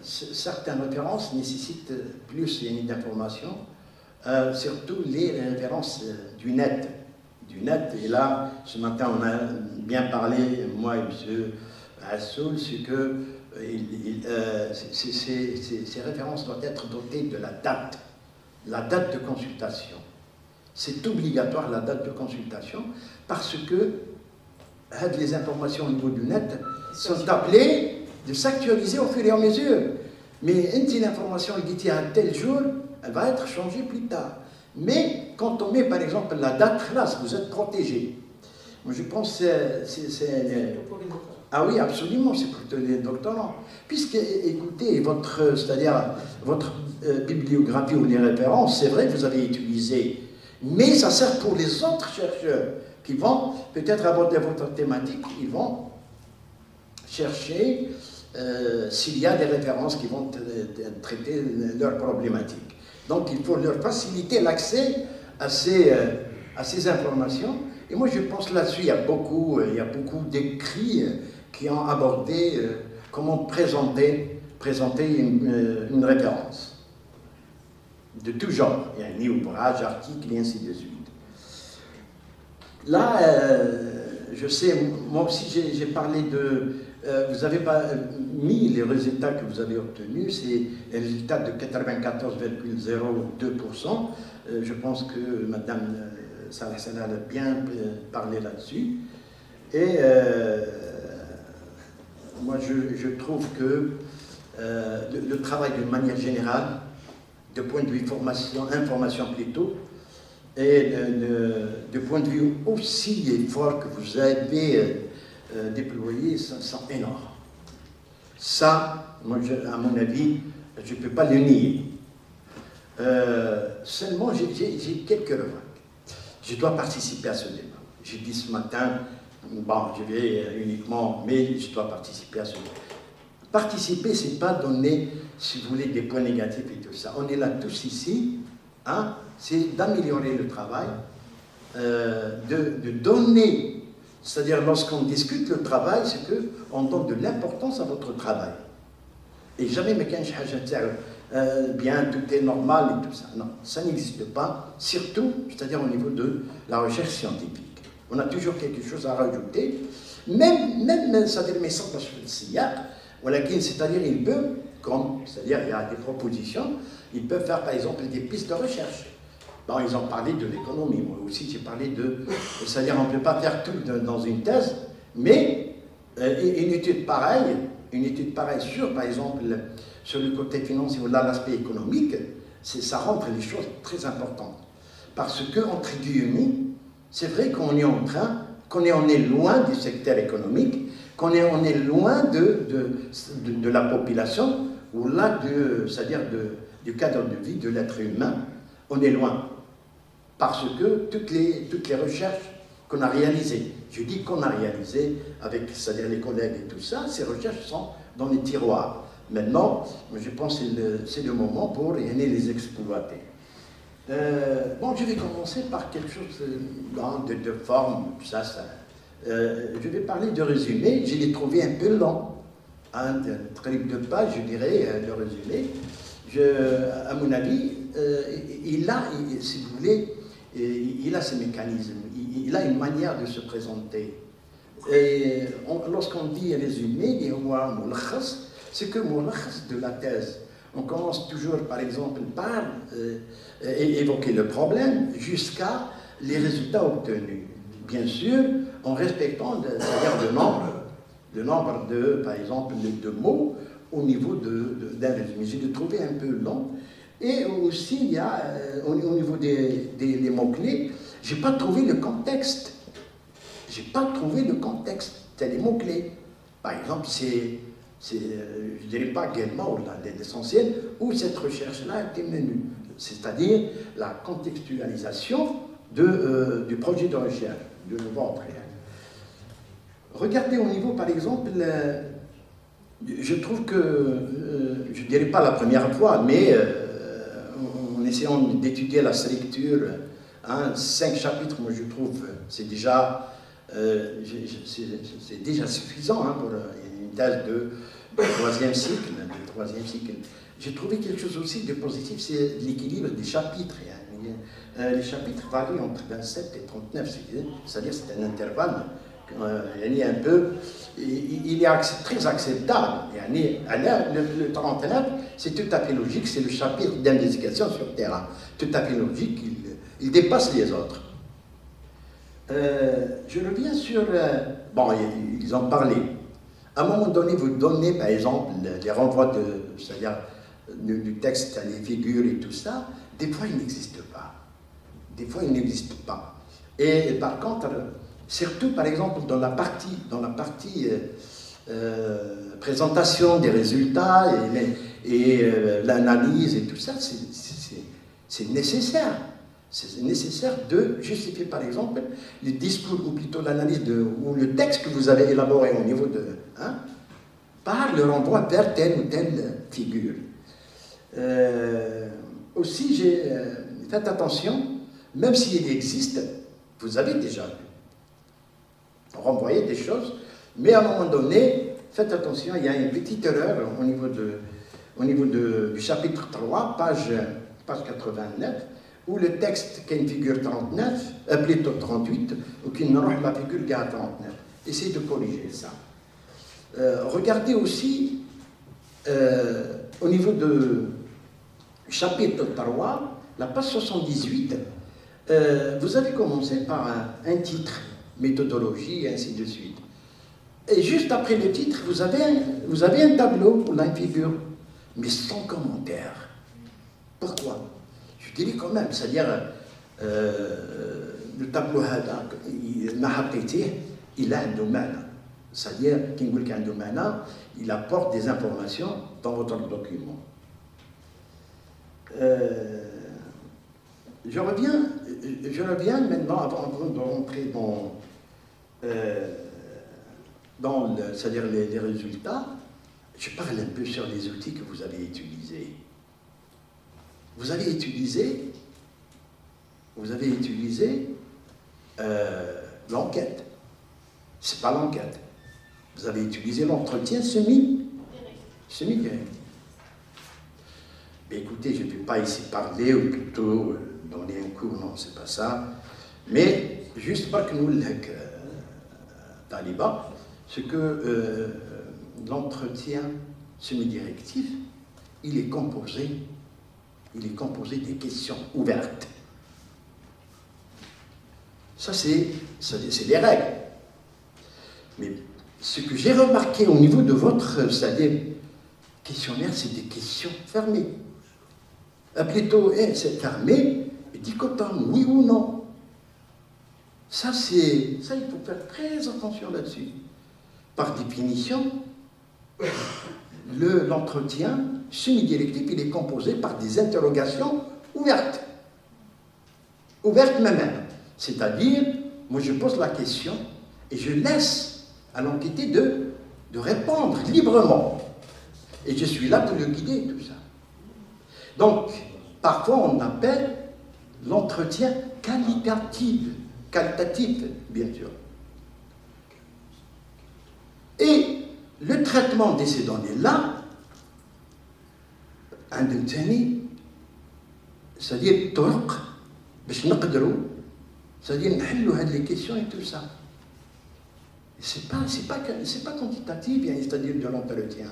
certaines références nécessitent plus d'informations, surtout les références du net. Et là, ce matin, on a bien parlé, moi et M. Assoul, c'est que ces références doivent être dotées de la date de consultation. C'est obligatoire, la date de consultation, parce que les informations au niveau du net sont appelées de s'actualiser au fur et à mesure. Mais une information qui est à tel jour, elle va être changée plus tard. Mais quand on met par exemple la date, là, vous êtes protégé. Moi, je pense que c'est ah oui, absolument, c'est pour les doctorants. Puisque, écoutez, votre bibliographie ou les références, c'est vrai que vous avez utilisé, mais ça sert pour les autres chercheurs qui vont peut-être aborder votre thématique, ils vont chercher s'il y a des références qui vont traiter leurs problématiques. Donc il faut leur faciliter l'accès à ces informations. Et moi je pense là-dessus, il y a beaucoup d'écrits qui ont abordé comment présenter une référence de tout genre. Il y a ni ouvrage, article et ainsi de suite. Là, je sais, moi aussi j'ai parlé de... vous n'avez pas mis les résultats que vous avez obtenus, c'est les résultats de 94,02%. Je pense que Madame Salah Salah a bien parlé là-dessus. Et moi, je trouve que le travail d'une manière générale, de point de vue information plutôt, et de point de vue aussi effort que vous avez déployé, sont énormes. Ça, moi, à mon avis, je ne peux pas le nier. Seulement, j'ai quelques remarques. Je dois participer à ce débat. J'ai dit ce matin, bon, je vais uniquement, mais je dois participer à ce débat. Participer, ce n'est pas donner, si vous voulez, des points négatifs et tout ça. On est là tous ici, hein, c'est d'améliorer le travail, de donner, c'est-à-dire lorsqu'on discute le travail, c'est qu'on donne de l'importance à votre travail. Et jamais, mais quand bien, tout est normal et tout ça. Non, ça n'existe pas, surtout, c'est-à-dire au niveau de la recherche scientifique. On a toujours quelque chose à rajouter, même c'est-à-dire mes centres c'est-à-dire il peut, c'est-à-dire il y a des propositions, ils peuvent faire par exemple des pistes de recherche. Bon, ils ont parlé de l'économie, moi aussi j'ai parlé de, c'est-à-dire on ne peut pas faire tout dans une thèse, mais une étude pareille sur, par exemple, sur le côté financier ou là l'aspect économique, ça rentre les choses très importantes. Parce que, entre guillemets, c'est vrai qu'on est on est loin du secteur économique, on est loin de la population, ou là, c'est-à-dire du cadre de vie de l'être humain, on est loin. Parce que toutes les recherches qu'on a réalisées, je dis qu'on a réalisées avec, c'est-à-dire les collègues et tout ça, ces recherches sont dans les tiroirs. Maintenant, je pense que c'est le moment pour les exploiter. Bon, je vais commencer par quelque chose de forme, ça. Je vais parler de résumé, je l'ai trouvé un peu lent. Un trip de page, je dirais, le résumé. À mon avis, si vous voulez, il a ses mécanismes, il a une manière de se présenter. Et lorsqu'on dit résumé, c'est que mulakhas de la thèse. On commence toujours, par exemple, par évoquer le problème jusqu'à les résultats obtenus. Bien sûr, en respectant le nombre de, par exemple, de mots au niveau d'un résumé. J'ai trouvé un peu long. Et aussi, il y a, au niveau des mots-clés, je n'ai pas trouvé le contexte. Je n'ai pas trouvé le contexte. C'est les mots-clés. Par exemple, je ne dirais pas également l'essentiel, où cette recherche-là a été menée. C'est-à-dire la contextualisation du projet de recherche, de votre réel. Regardez au niveau, par exemple, je trouve que, je ne dirais pas la première fois, mais en essayant d'étudier la structure, 5 chapitres, moi je trouve, c'est déjà suffisant pour une thèse de troisième cycle. J'ai trouvé quelque chose aussi de positif, c'est l'équilibre des chapitres. Les chapitres varient entre 27 et 39, c'est-à-dire c'est un intervalle. Il est très acceptable. Le 39, c'est tout à fait logique, c'est le chapitre d'investigation sur le terrain. Tout à fait logique, il dépasse les autres. Je reviens sur... bon, ils ont parlé. À un moment donné, vous donnez, par exemple, les renvois c'est-à-dire du texte à les figures et tout ça. Des fois, ils n'existent pas. Et par contre... Surtout, par exemple, dans la partie présentation des résultats et l'analyse et tout ça, c'est nécessaire. C'est nécessaire de justifier, par exemple, le discours, ou plutôt l'analyse ou le texte que vous avez élaboré au niveau par le renvoi vers telle ou telle figure. Aussi, faites attention, même s'il existe, vous avez déjà renvoyé des choses, mais à un moment donné, faites attention, il y a une petite erreur au niveau du chapitre 3, page 89, où le texte qui a une figure 39, plutôt 38, ou qui n'a la figure qui a 39. Essayez de corriger ça. Regardez aussi, au niveau du chapitre 3, la page 78, vous avez commencé par un titre, méthodologie, et ainsi de suite. Et juste après le titre, vous avez un tableau ou une figure, mais sans commentaire. Pourquoi? Je dirais quand même, c'est-à-dire, le tableau il a un domaine. C'est-à-dire, il apporte des informations dans votre document. Je reviens maintenant, avant de rentrer c'est-à-dire les résultats, je parle un peu sur les outils que vous avez utilisés. Vous avez utilisé l'enquête. C'est pas l'enquête. Vous avez utilisé l'entretien semi-direct. Mais écoutez, je ne vais pas ici parler, ou plutôt donner un cours, non, c'est pas ça. Mais juste pour que nous le Taliban, c'est que l'entretien semi-directif, il est composé des questions ouvertes. Ça, c'est les règles. Mais ce que j'ai remarqué au niveau de votre, c'est-à-dire, questionnaire, c'est des questions fermées. Plutôt, c'est fermé, dichotome, oui ou non. Ça, il faut faire très attention là-dessus. Par définition, l'entretien semi-directif, il est composé par des interrogations ouvertes. Ouvertes même. C'est-à-dire, moi je pose la question et je laisse à l'enquêté de répondre librement. Et je suis là pour le guider, tout ça. Donc, parfois on appelle l'entretien qualitatif, bien sûr. Et le traitement de ces données-là, c'est-à-dire طرق باش نقدروا c'est-à-dire نحلوا هذه les questions et tout ça. C'est pas quantitatif, c'est-à-dire de l'entretien.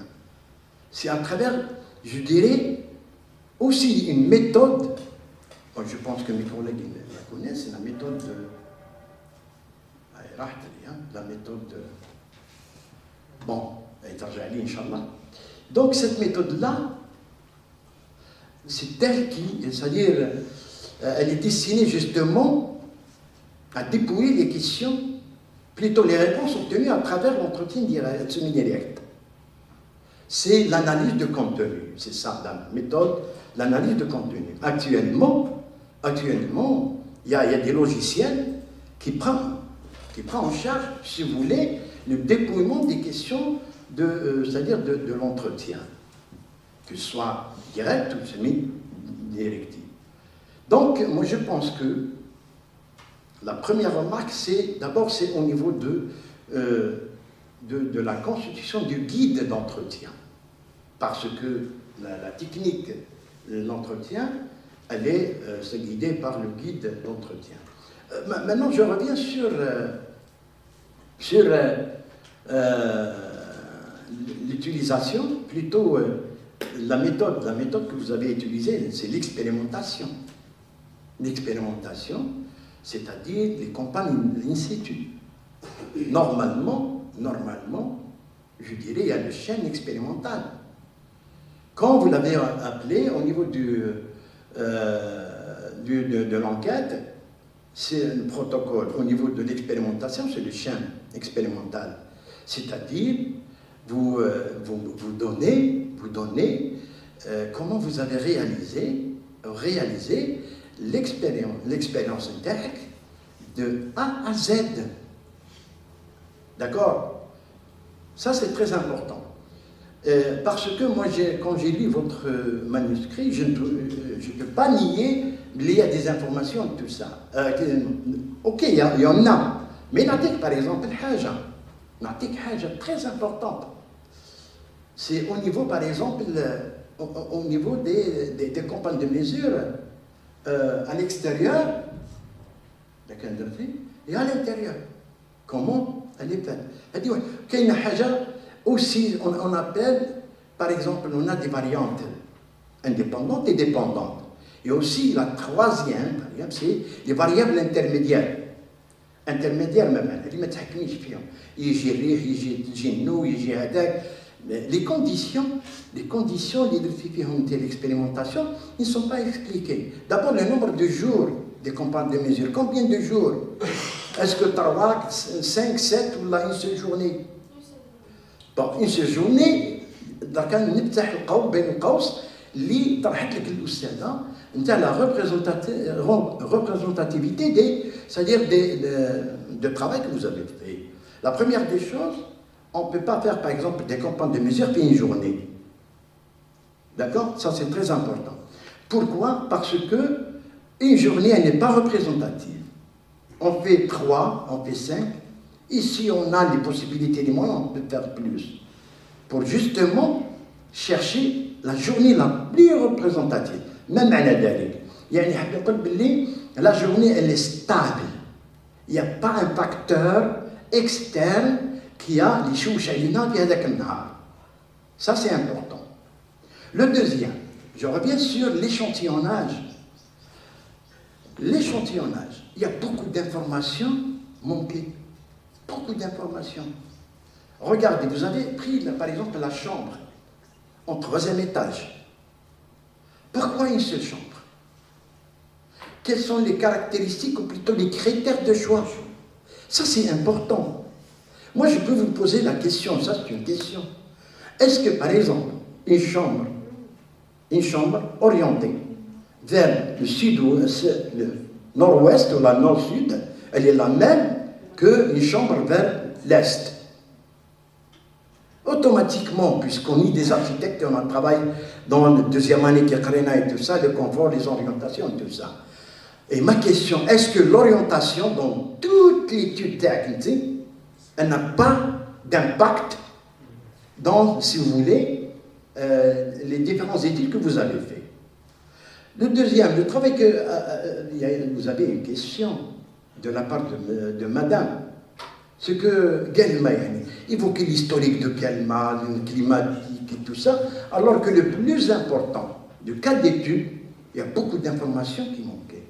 C'est à travers, je dirais, aussi une méthode. Bon, je pense que mes collègues la connaissent, c'est la méthode la méthode bon, Inch'Allah. Donc cette méthode-là, c'est elle c'est-à-dire, elle est destinée justement à dépouiller les questions, plutôt les réponses obtenues à travers l'entretien semi-direct. C'est l'analyse de contenu, c'est ça la méthode, l'analyse de contenu. Actuellement, il y a des logiciels qui prennent en charge, si vous voulez, le dépouillement des questions c'est-à-dire de l'entretien, que ce soit direct ou semi-directif. Donc, moi je pense que la première remarque, d'abord c'est au niveau de la constitution du guide d'entretien. Parce que la technique de l'entretien, elle est guidée par le guide d'entretien. Maintenant, je reviens sur l'utilisation, plutôt la méthode que vous avez utilisée, c'est l'expérimentation. L'expérimentation, c'est-à-dire les campagnes in situ. Normalement, je dirais, il y a une chaîne expérimentale. Quand vous l'avez appelé au niveau de l'enquête, c'est le protocole. Au niveau de l'expérimentation, c'est le chaîne expérimental. C'est-à-dire, vous donnez comment vous avez réalisé l'expérience interne de A à Z. D'accord? Ça, c'est très important. Parce que moi, quand j'ai lu votre manuscrit, je ne peux pas nier qu'il y a des informations, tout ça. Ok, il y en a. Mais Natik, par exemple, Natik très importante. C'est au niveau, par exemple, au niveau des campagnes de mesure à l'extérieur, et à l'intérieur. Comment elle est faite? Elle dit, qu'il y a aussi, on appelle, par exemple, on a des variantes indépendantes et dépendantes. Et aussi, la troisième, par exemple, c'est les variables intermédiaires. Intermédiaires, même. Elle dit, mais tu as يجي الريح يجي النو يجي هذاك. Les conditions l'expérimentation ne sont pas expliquées. D'abord, le nombre de jours des campagnes de mesure. Combien de jours? Est-ce que 3, 5, 7 ou une seule journée? Bon, une seule journée, كان نفتح القوس بين القوس اللي طرحت لك الأستاذة نتاع la représentativité c'est-à-dire de travail que vous avez fait. La première des choses, on ne peut pas faire par exemple des campagnes de mesure puis une journée. D'accord? Ça c'est très important. Pourquoi? Parce que une journée elle n'est pas représentative. On fait 3, on fait 5. Ici on a les possibilités, les moyens, on peut faire plus. Pour justement chercher la journée la plus représentative. Même à la dérive. La journée elle est stable. Il n'y a pas un facteur externe qui a les chouches alina qui est. Ça c'est important. Le deuxième, je reviens sur l'échantillonnage. L'échantillonnage, il y a beaucoup d'informations manquées. Beaucoup d'informations. Regardez, vous avez pris par exemple la chambre en 3e étage. Pourquoi une seule chambre? Quelles sont les caractéristiques ou plutôt les critères de choix? Ça c'est important. Moi je peux vous poser la question, ça c'est une question. Est-ce que par exemple une chambre orientée vers le sud ou le nord-ouest ou la nord-sud, elle est la même qu'une chambre vers l'est? Automatiquement, puisqu'on est des architectes et on travaille dans la 2e année qui et tout ça, le confort, les orientations, tout ça. Et ma question, est-ce que l'orientation dans toute l'étude technique, elle n'a pas d'impact dans, si vous voulez, les différentes études que vous avez faites? Le deuxième, le travail que vous avez une question de la part de madame. Ce que Guelma évoquait l'historique de Guelma, le climatique et tout ça, alors que le plus important du cas d'étude, il y a beaucoup d'informations qui manquaient.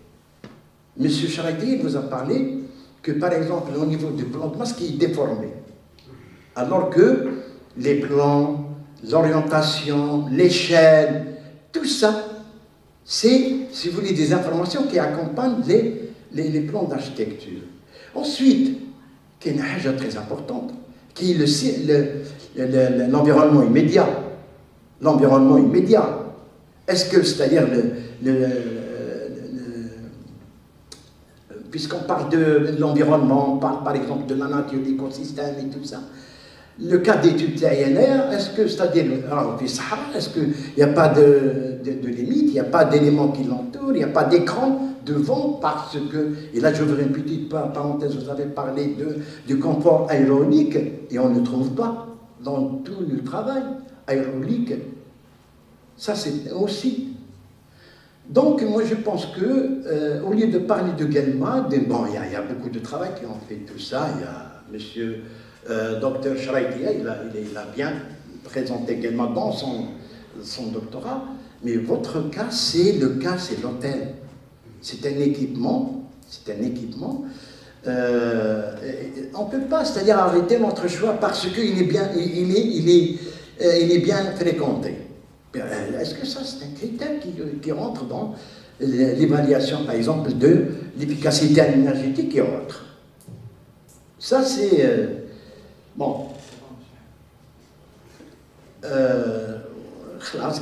Monsieur Charité vous a parlé que, par exemple, au niveau du plan de masse qui est déformé, alors que les plans, l'orientation, l'échelle, tout ça, c'est, si vous voulez, des informations qui accompagnent les plans d'architecture. Ensuite, qui est une chose très importante, qui est l'environnement immédiat. L'environnement immédiat. Est-ce que, c'est-à-dire, puisqu'on parle de l'environnement, on parle par exemple de la nature, de l'écosystème et tout ça, le cas d'études TINR, est-ce que, c'est-à-dire, est-ce qu'il n'y a pas de limite, il n'y a pas d'éléments qui l'entourent, il n'y a pas d'écran devant, parce que, et là je veux une petite parenthèse, vous avez parlé du confort aéronique, et on ne trouve pas dans tout le travail aéronique. Ça c'est aussi. Donc moi je pense que, au lieu de parler de Guelma, bon, il y a beaucoup de travail qui ont fait tout ça, il y a monsieur Dr Charaitia, il a bien présenté Guelma dans son doctorat, mais votre cas, c'est l'hôtel. C'est un équipement. On ne peut pas, c'est-à-dire arrêter notre choix parce qu'il est bien, il est bien fréquenté. Est-ce que ça, c'est un critère qui rentre dans l'évaluation, par exemple, de l'efficacité énergétique et autres? Ça, c'est... bon.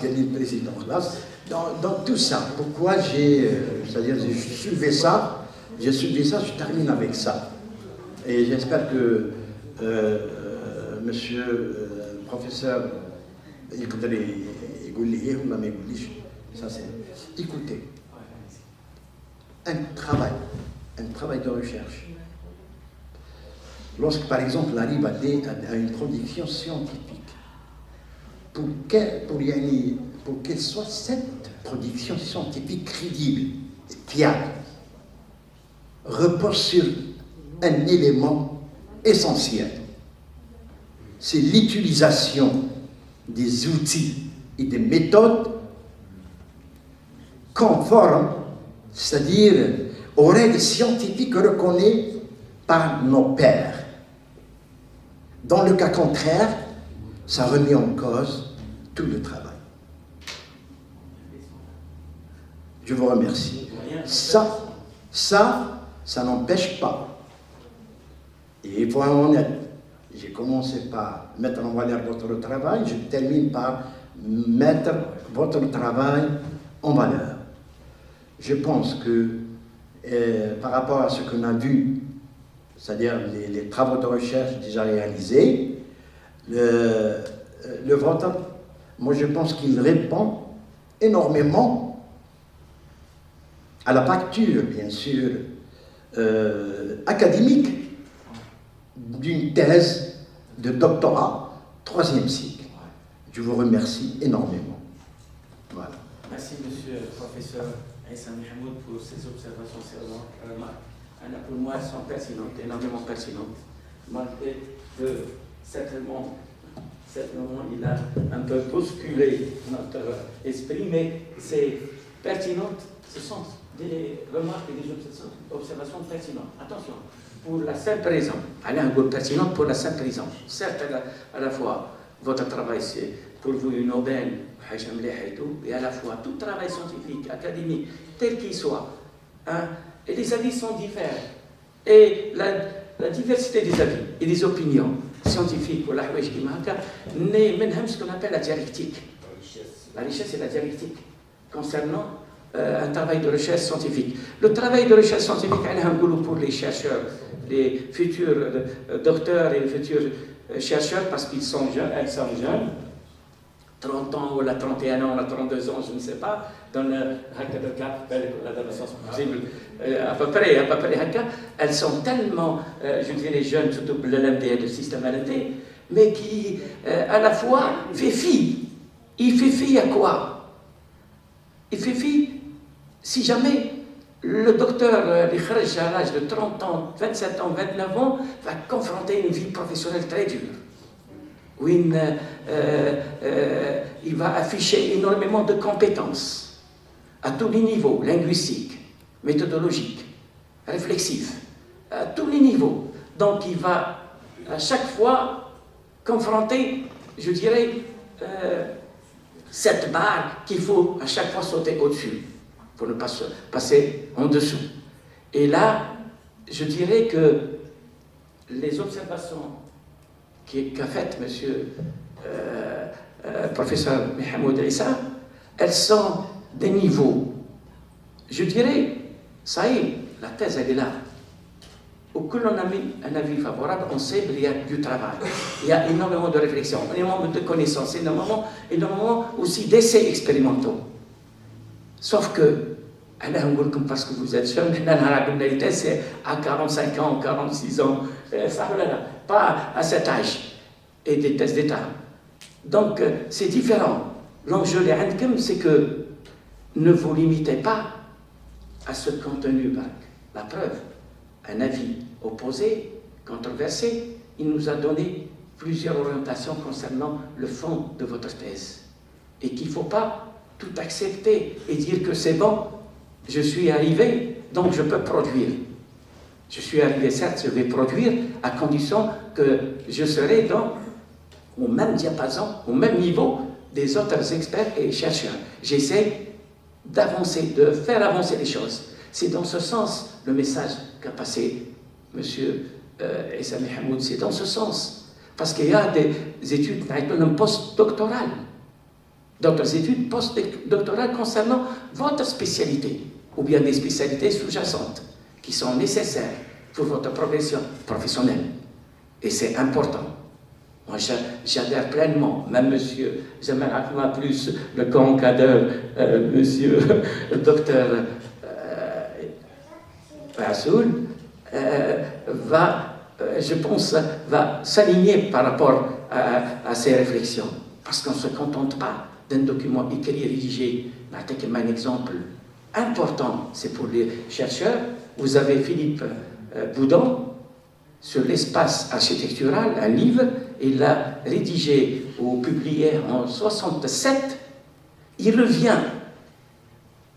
Le président, dans tout ça, pourquoi c'est-à-dire j'ai suivi ça, je termine avec ça. Et j'espère que monsieur professeur يقدر يقول لي إيه ولا ما يقوليش. Ça c'est. Écoutez, un travail de recherche. Lorsque, par exemple, on arrive à une production scientifique, pour qu'elle soit cette production scientifique crédible, fiable, repose sur un élément essentiel. C'est l'utilisation des outils et des méthodes conformes, c'est-à-dire aux règles scientifiques reconnues par nos pairs. Dans le cas contraire, ça remet en cause tout le travail. Je vous remercie. Ça n'empêche pas. Et il faut être honnête. J'ai commencé par mettre en valeur votre travail, je termine par mettre votre travail en valeur. Je pense que par rapport à ce qu'on a vu, c'est-à-dire les travaux de recherche déjà réalisés, le vôtre, moi je pense qu'il répond énormément à la facture, bien sûr, académique d'une thèse de doctorat, 3e cycle. Je vous remercie énormément. Voilà. Merci, monsieur le professeur Issa Mahmoud, pour ces observations, ces remarques. Pour moi, elles sont pertinentes, énormément pertinentes. Malgré que, certainement, il a un peu bousculé notre esprit, mais c'est pertinent, ce sont des remarques et des observations pertinentes. Attention, pour la simple raison, elle est un peu pertinente pour la simple raison. Certes, à la fois, votre travail, c'est pour vous une aubaine, et à la fois, tout travail scientifique, académique, tel qu'il soit, hein, et les avis sont divers. Et la diversité des avis et des opinions scientifiques, naît même ce qu'on appelle la dialectique. La richesse, c'est la dialectique concernant un travail de recherche scientifique. Le travail de recherche scientifique, pour les chercheurs, les futurs docteurs et les futurs chercheurs, parce qu'ils sont jeunes, elles sont jeunes, 30 ans, ou la 31 ans, ou la 32 ans, je ne sais pas, dans le cap, l'adolescence possible, à peu près, elles sont tellement, je dirais, jeunes, surtout le LMD, le système LMD, mais qui, à la fois, fait fi. Il fait fi à quoi? Il fait fi, si jamais le docteur, à l'âge de 30 ans, 27 ans, 29 ans, va confronter une vie professionnelle très dure, où il va afficher énormément de compétences à tous les niveaux, linguistiques, méthodologiques, réflexifs, à tous les niveaux. Donc il va à chaque fois confronter, je dirais, cette barre qu'il faut à chaque fois sauter au-dessus, pour ne pas se passer en dessous. Et là, je dirais que les observations qu'a faites monsieur professeur Mahmoud Issa, elles sont des niveaux. Je dirais, ça y est, la thèse elle est là. Au que l'on a mis un avis favorable, on sait qu'il y a du travail, il y a énormément de réflexion, énormément de connaissances, énormément aussi d'essais expérimentaux. Sauf que, parce que vous êtes jeune, c'est à 45 ans, 46 ans, pas à cet âge, et des tests d'État. Donc, c'est différent. L'enjeu, c'est que ne vous limitez pas à ce contenu bac. La preuve, un avis opposé, controversé, il nous a donné plusieurs orientations concernant le fond de votre thèse. Et qu'il ne faut pas tout accepter et dire que c'est bon, je suis arrivé, donc je peux produire. Je suis arrivé, certes, je vais produire, à condition que je serai au même diapason, au même niveau des autres experts et chercheurs. J'essaie d'avancer, de faire avancer les choses. C'est dans ce sens le message qu'a passé M. Issa Mahmoud, c'est dans ce sens. Parce qu'il y a des études postdoctorales, d'autres études postdoctorales concernant votre spécialité, ou bien des spécialités sous-jacentes, qui sont nécessaires pour votre progression professionnelle. Et c'est important. Moi, j'adhère pleinement, même monsieur Jamal Akma, plus le co-encadreur, monsieur le docteur Bassoul, je pense, va s'aligner par rapport à ces réflexions. Parce qu'on ne se contente pas d'un document écrit et rédigé. Un exemple important, c'est pour les chercheurs. Vous avez Philippe Boudon sur l'espace architectural, un livre. Il l'a rédigé ou publié en 1967. Il revient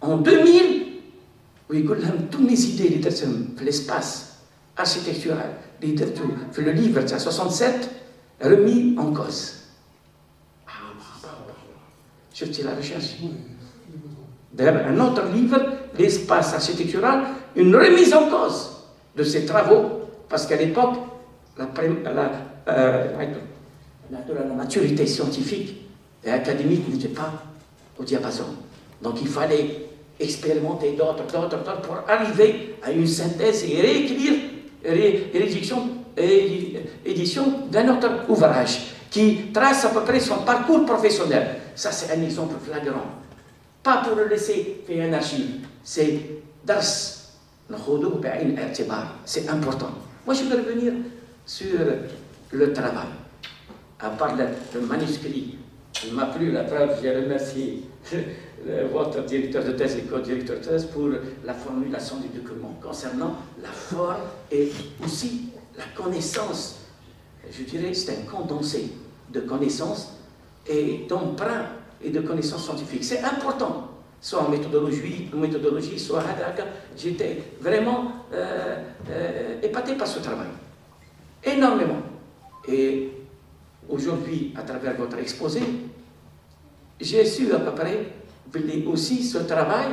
en 2000, où il dit toutes mes idées, l'espace architectural, le livre de 67, remis en cause. Je fais la recherche. D'ailleurs, un autre livre, l'espace architectural, une remise en cause de ses travaux, parce qu'à l'époque, la maturité scientifique et académique n'était pas au diapason. Donc il fallait expérimenter d'autres pour arriver à une synthèse et réécrire édition d'un autre ouvrage qui trace à peu près son parcours professionnel. Ça, c'est un exemple flagrant. Pas pour le laisser faire un archive. C'est dars. C'est important. Moi, je vais revenir sur le travail. À part le manuscrit, il m'a plu la preuve, j'ai remercié votre directeur de thèse et co-directeur de thèse pour la formulation du document concernant la forme et aussi la connaissance. Je dirais que c'est un condensé de connaissances et d'emprunts et de connaissances scientifiques. C'est important, soit en méthodologie, soit à Dhaka. J'étais vraiment épaté par ce travail. Énormément. Et aujourd'hui, à travers votre exposé, j'ai su à peu près aussi ce travail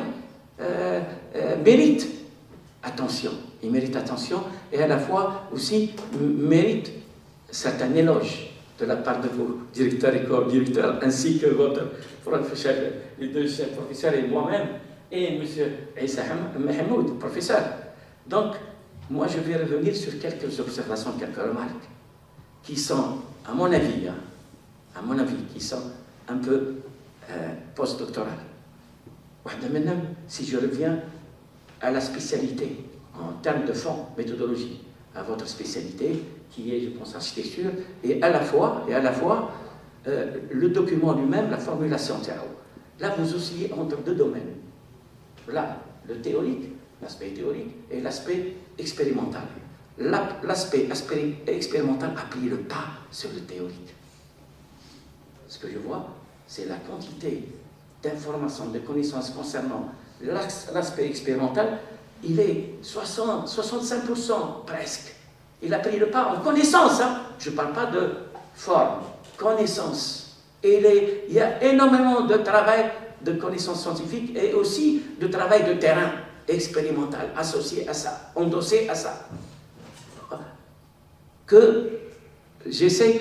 mérite attention. Il mérite attention et à la fois aussi mérite certains éloges de la part de vos directeurs et co-directeurs, ainsi que votre professeur, les deux chefs professeurs et moi-même, et M. Issa Mahmoud, professeur. Donc, moi, je vais revenir sur quelques observations, quelques remarques, qui sont, à mon avis, qui sont un peu postdoctorales. Si je reviens à la spécialité, en termes de fond, méthodologie, à votre spécialité, qui est, je pense, architecture, et à la fois le document lui-même, la formulation théorique. Là, vous oscillez entre deux domaines. Là, le théorique, l'aspect théorique, et l'aspect expérimental. L'aspect expérimental a pris le pas sur le théorique. Ce que je vois, c'est la quantité d'informations, de connaissances concernant l'aspect expérimental. Il est 65% presque. Il a pris le pas en connaissance. Je ne parle pas de forme, connaissance. Et il y a énormément de travail de connaissances scientifiques et aussi de travail de terrain expérimental associé à ça, endossé à ça. Que j'essaie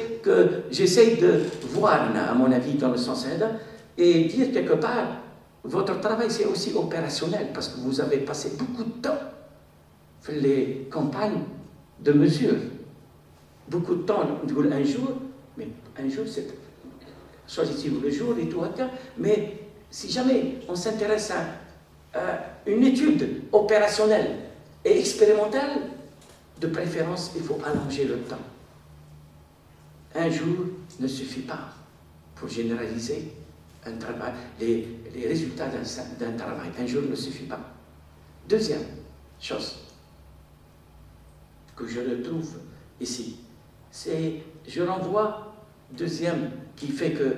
de voir, à mon avis, dans le sens aide, et dire quelque part, votre travail c'est aussi opérationnel, parce que vous avez passé beaucoup de temps dans les campagnes de mesure. Beaucoup de temps, un jour, mais un jour c'est choisissez-vous le jour et tout, mais si jamais on s'intéresse à une étude opérationnelle et expérimentale, de préférence, il faut allonger le temps. Un jour ne suffit pas pour généraliser un travail, les résultats d'un travail. Un jour ne suffit pas. Deuxième chose que je retrouve ici, c'est, je renvoie, deuxième qui fait que,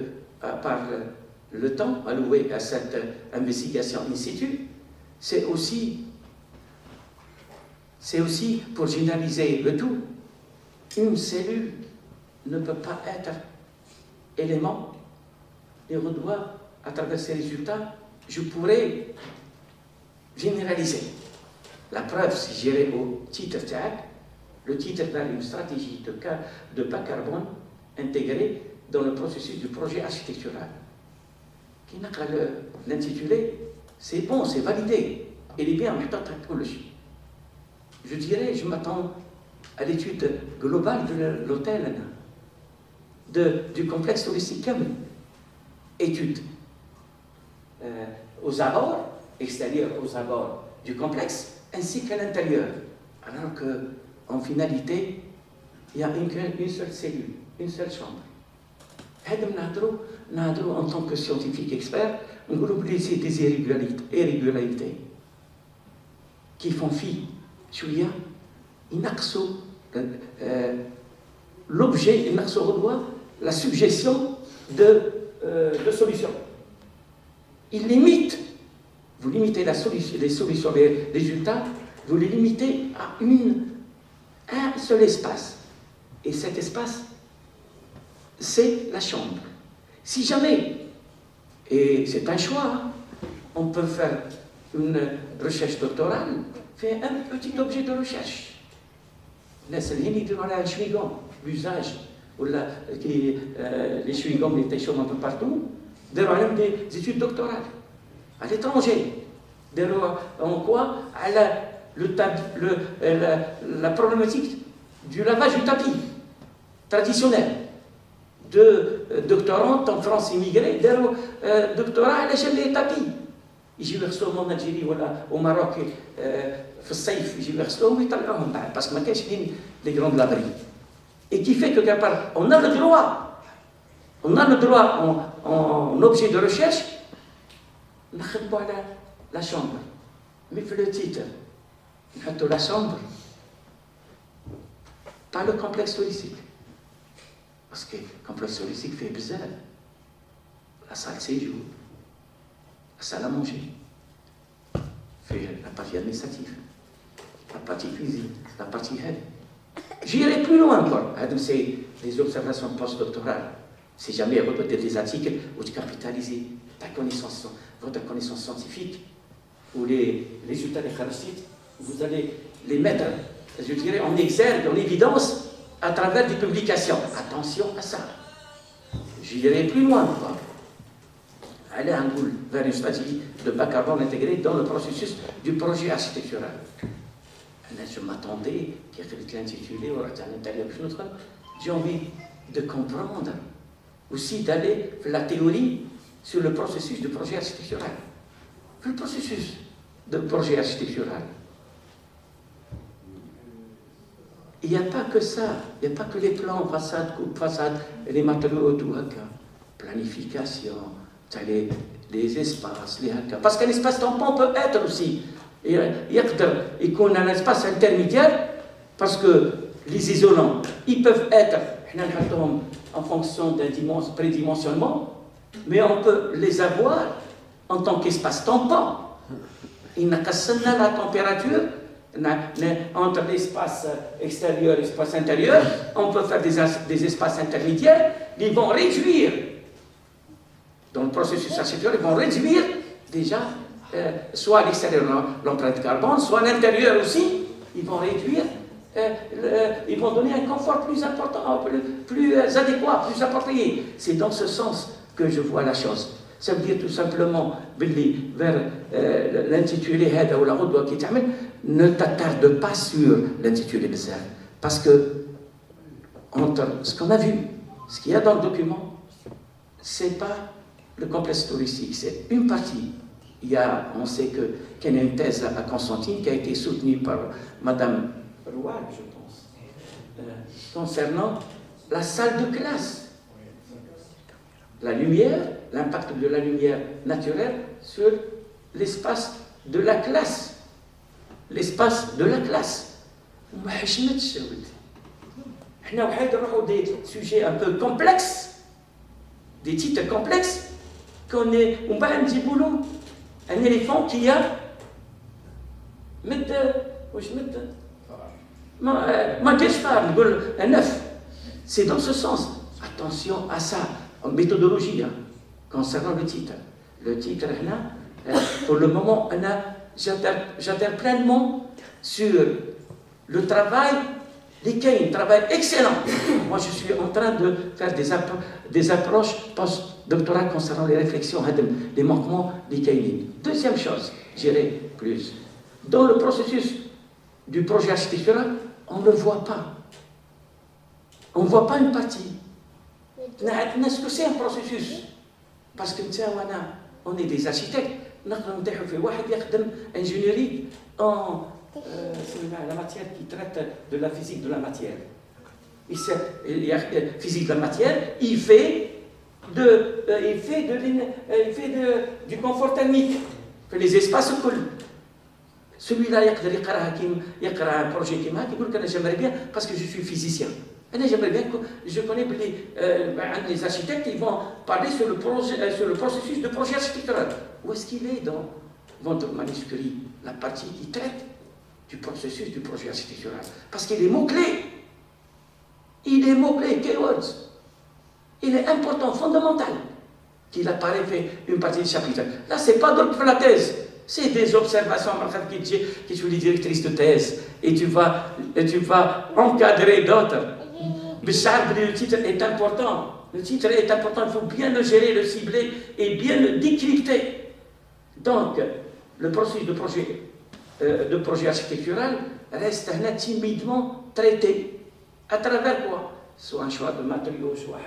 par le temps alloué à cette investigation in situ, c'est aussi pour généraliser le tout, une cellule ne peut pas être élément et on doit, à travers ces résultats, je pourrais généraliser. La preuve, si j'irais au titre TAG, le titre dans une stratégie de bas carbone intégrée dans le processus du projet architectural. Qui n'a qu'à l'intituler, c'est bon, c'est validé. Il est bien en méthode technologie. Je dirais, je m'attends à l'étude globale de l'hôtel. du complexe touristique Kamel. Étude aux abords, extérieurs aux abords du complexe, ainsi qu'à l'intérieur. Alors qu'en finalité, il y a une seule cellule, une seule chambre. En tant que scientifique expert, on groupe des irrégularités qui font fi, l'objet, la suggestion de solution. Il limite, vous limitez les solutions, les résultats, vous les limitez à un seul espace. Et cet espace, c'est la chambre. Si jamais, et c'est un choix, on peut faire une recherche doctorale, faire un petit objet de recherche. Les chewing-gums, l'usage, les chewing-gums étaient chauds un peu partout, des études doctorales. À l'étranger, en quoi la problématique du lavage du tapis traditionnel. Deux doctorantes en France immigrées, doctorat à l'échelle des tapis. Ils يغسلوهم en Algérie ولا au Maroc في الصيف يجيو يغسلوهم ويطلعوهم بعد parce que ما كانش les grandes laveries. Et qui fait que quelque part, on a le droit en objet de recherche, نخدموا على la chambre. Mais في le titre, نحطوا la chambre, pas le complexe touristique. Parce que le complexe touristique fait bizarre. La salle de séjour, la salle à manger, fait la partie administrative, la partie cuisine, la partie aide. J'irai plus loin encore. C'est des observations postdoctorales. Si jamais vous avez des articles où vous capitalisez votre connaissance scientifique ou les résultats des kharasites, vous allez les mettre, je dirais, en exergue, en évidence, à travers des publications. Attention à ça. J'irai plus loin encore. Aller vers une stratégie de bas carbone intégrée dans le processus du projet architectural. Je m'attendais, qui a été intitulé, j'ai envie de comprendre, aussi d'aller vers la théorie sur le processus du projet architectural. Le processus de projet architectural. Il n'y a pas que ça, il n'y a pas que les plans, façade, coupe, façade, et les matériaux autour, planification, les espaces, les haka. Parce qu'un espace tampon peut être aussi, et qu'on a un espace intermédiaire, parce que les isolants, ils peuvent être en fonction d'un prédimensionnement, mais on peut les avoir en tant qu'espace tampon. Il n'a qu'à sonner la température entre l'espace extérieur et l'espace intérieur. On peut faire des espaces intermédiaires, ils vont réduire, dans le processus architectural, ils vont réduire déjà, soit à l'extérieur l'empreinte carbone, soit à l'intérieur aussi, ils vont réduire, ils vont donner un confort plus important, plus adéquat, plus approprié. C'est dans ce sens que je vois la chose. Ça veut dire tout simplement, vers l'intitulé Hada ou la Roudwa qui termine, ne t'attarde pas sur l'intitulé Bezar. Parce que, entre ce qu'on a vu, ce qu'il y a dans le document, c'est pas le complexe touristique, c'est une partie. On sait qu'il y a une thèse à Constantine qui a été soutenue par Madame Roual, je pense, concernant la salle de classe. La lumière, l'impact de la lumière naturelle sur l'espace de la classe. L'espace de la classe. On a des sujets un peu complexes, des titres complexes, qu'on est, on va un boulot, un éléphant qui a un œuf. C'est dans ce sens. Attention à ça. En méthodologie, concernant le titre. Le titre, pour le moment, j'adhère pleinement sur le travail, un travail excellent. Moi, je suis en train de faire des approches post-doctorales concernant les réflexions, les manquements des Kainin. Deuxième chose, j'irai plus. Dans le processus du projet architectural, on ne le voit pas. On ne voit pas une partie. Est-ce que c'est un processus? Parce que on est des architectes. Nous avons fait ingénierie en la matière qui traite de la physique de la matière. Il y a physique de la matière, il fait du confort thermique, que les espaces coulent. Celui-là, il y a un projet qui m'a dit que j'aimerais bien, parce que je suis physicien. J'aimerais bien que je connais les architectes, ils vont parler sur le processus de projet architectural. Où est-ce qu'il est dans votre manuscrit, la partie qui traite du processus du projet architectural? Parce qu'il est mot-clé. Il est mot-clé, keywords. Il est important, fondamental, qu'il apparaît fait une partie du chapitre. Là, ce n'est pas d'autre pour la thèse. C'est des observations, qui sont les directrices de thèse. Et tu vas encadrer d'autres. Le titre est important. Le titre est important, il faut bien le gérer, le cibler et bien le décrypter. Donc, le processus de projet architectural reste timidement traité. À travers quoi? Soit un choix de matériaux, soit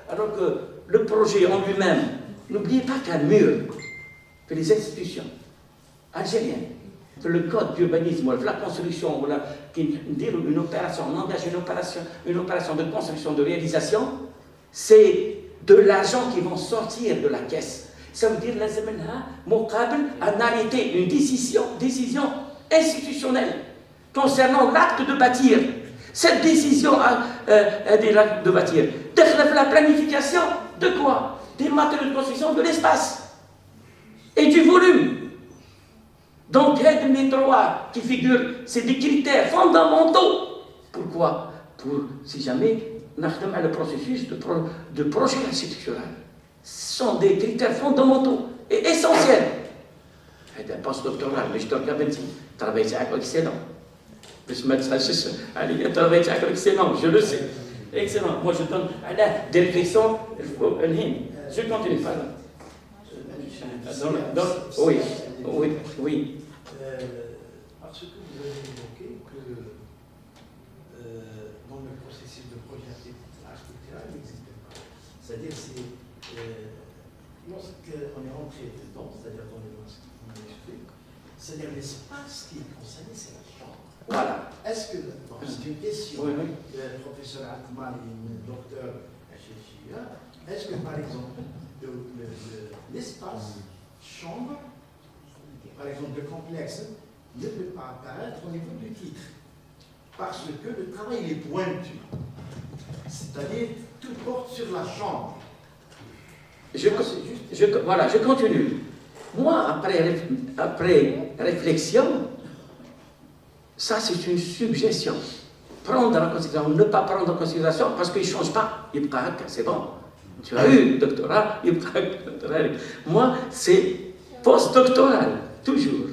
alors que le projet en lui-même, n'oubliez pas qu'un mur, que les institutions algériennes, que le code d'urbanisme, la construction, une opération, on engage une opération de construction, de réalisation, c'est de l'argent qui va sortir de la caisse. Ça veut dire un arrêté, une décision institutionnelle concernant l'acte de bâtir. Cette décision des actes de bâtir, la planification de quoi? Des matériaux de construction, de l'espace et du volume. Donc, les trois qui figurent, c'est des critères fondamentaux. Pourquoi? Pour, si jamais, le processus de projet architectural. Ce sont des critères fondamentaux et essentiels. C'est un post-doctoral, mais je te regarde ici. Travailler avec excellent. Excellent, je le sais. Excellent. Moi, je donne des réflexions. Je continue, pardon. Oui. Parce que vous avez évoqué que dans le processus de projet architectural, il n'existe pas. C'est-à-dire, lorsqu'on est rentré dedans, c'est-à-dire dans le manuscrit, c'est-à-dire l'espace qui est concerné, c'est la chambre. Voilà. Est-ce que, c'est une question, le professeur Atmal et le docteur Chechia, est-ce que par exemple, l'espace chambre, par exemple le complexe, ne peut pas apparaître au niveau du titre? Parce que le travail est pointu. C'est-à-dire, tout porte sur la chambre. Je continue. Moi, après réflexion, ça c'est une suggestion. Prendre en considération, ne pas prendre en considération, parce qu'il ne change pas. Il braque, c'est bon. Tu as eu doctorat, il braque, doctorat. Moi, c'est post-doctoral, toujours.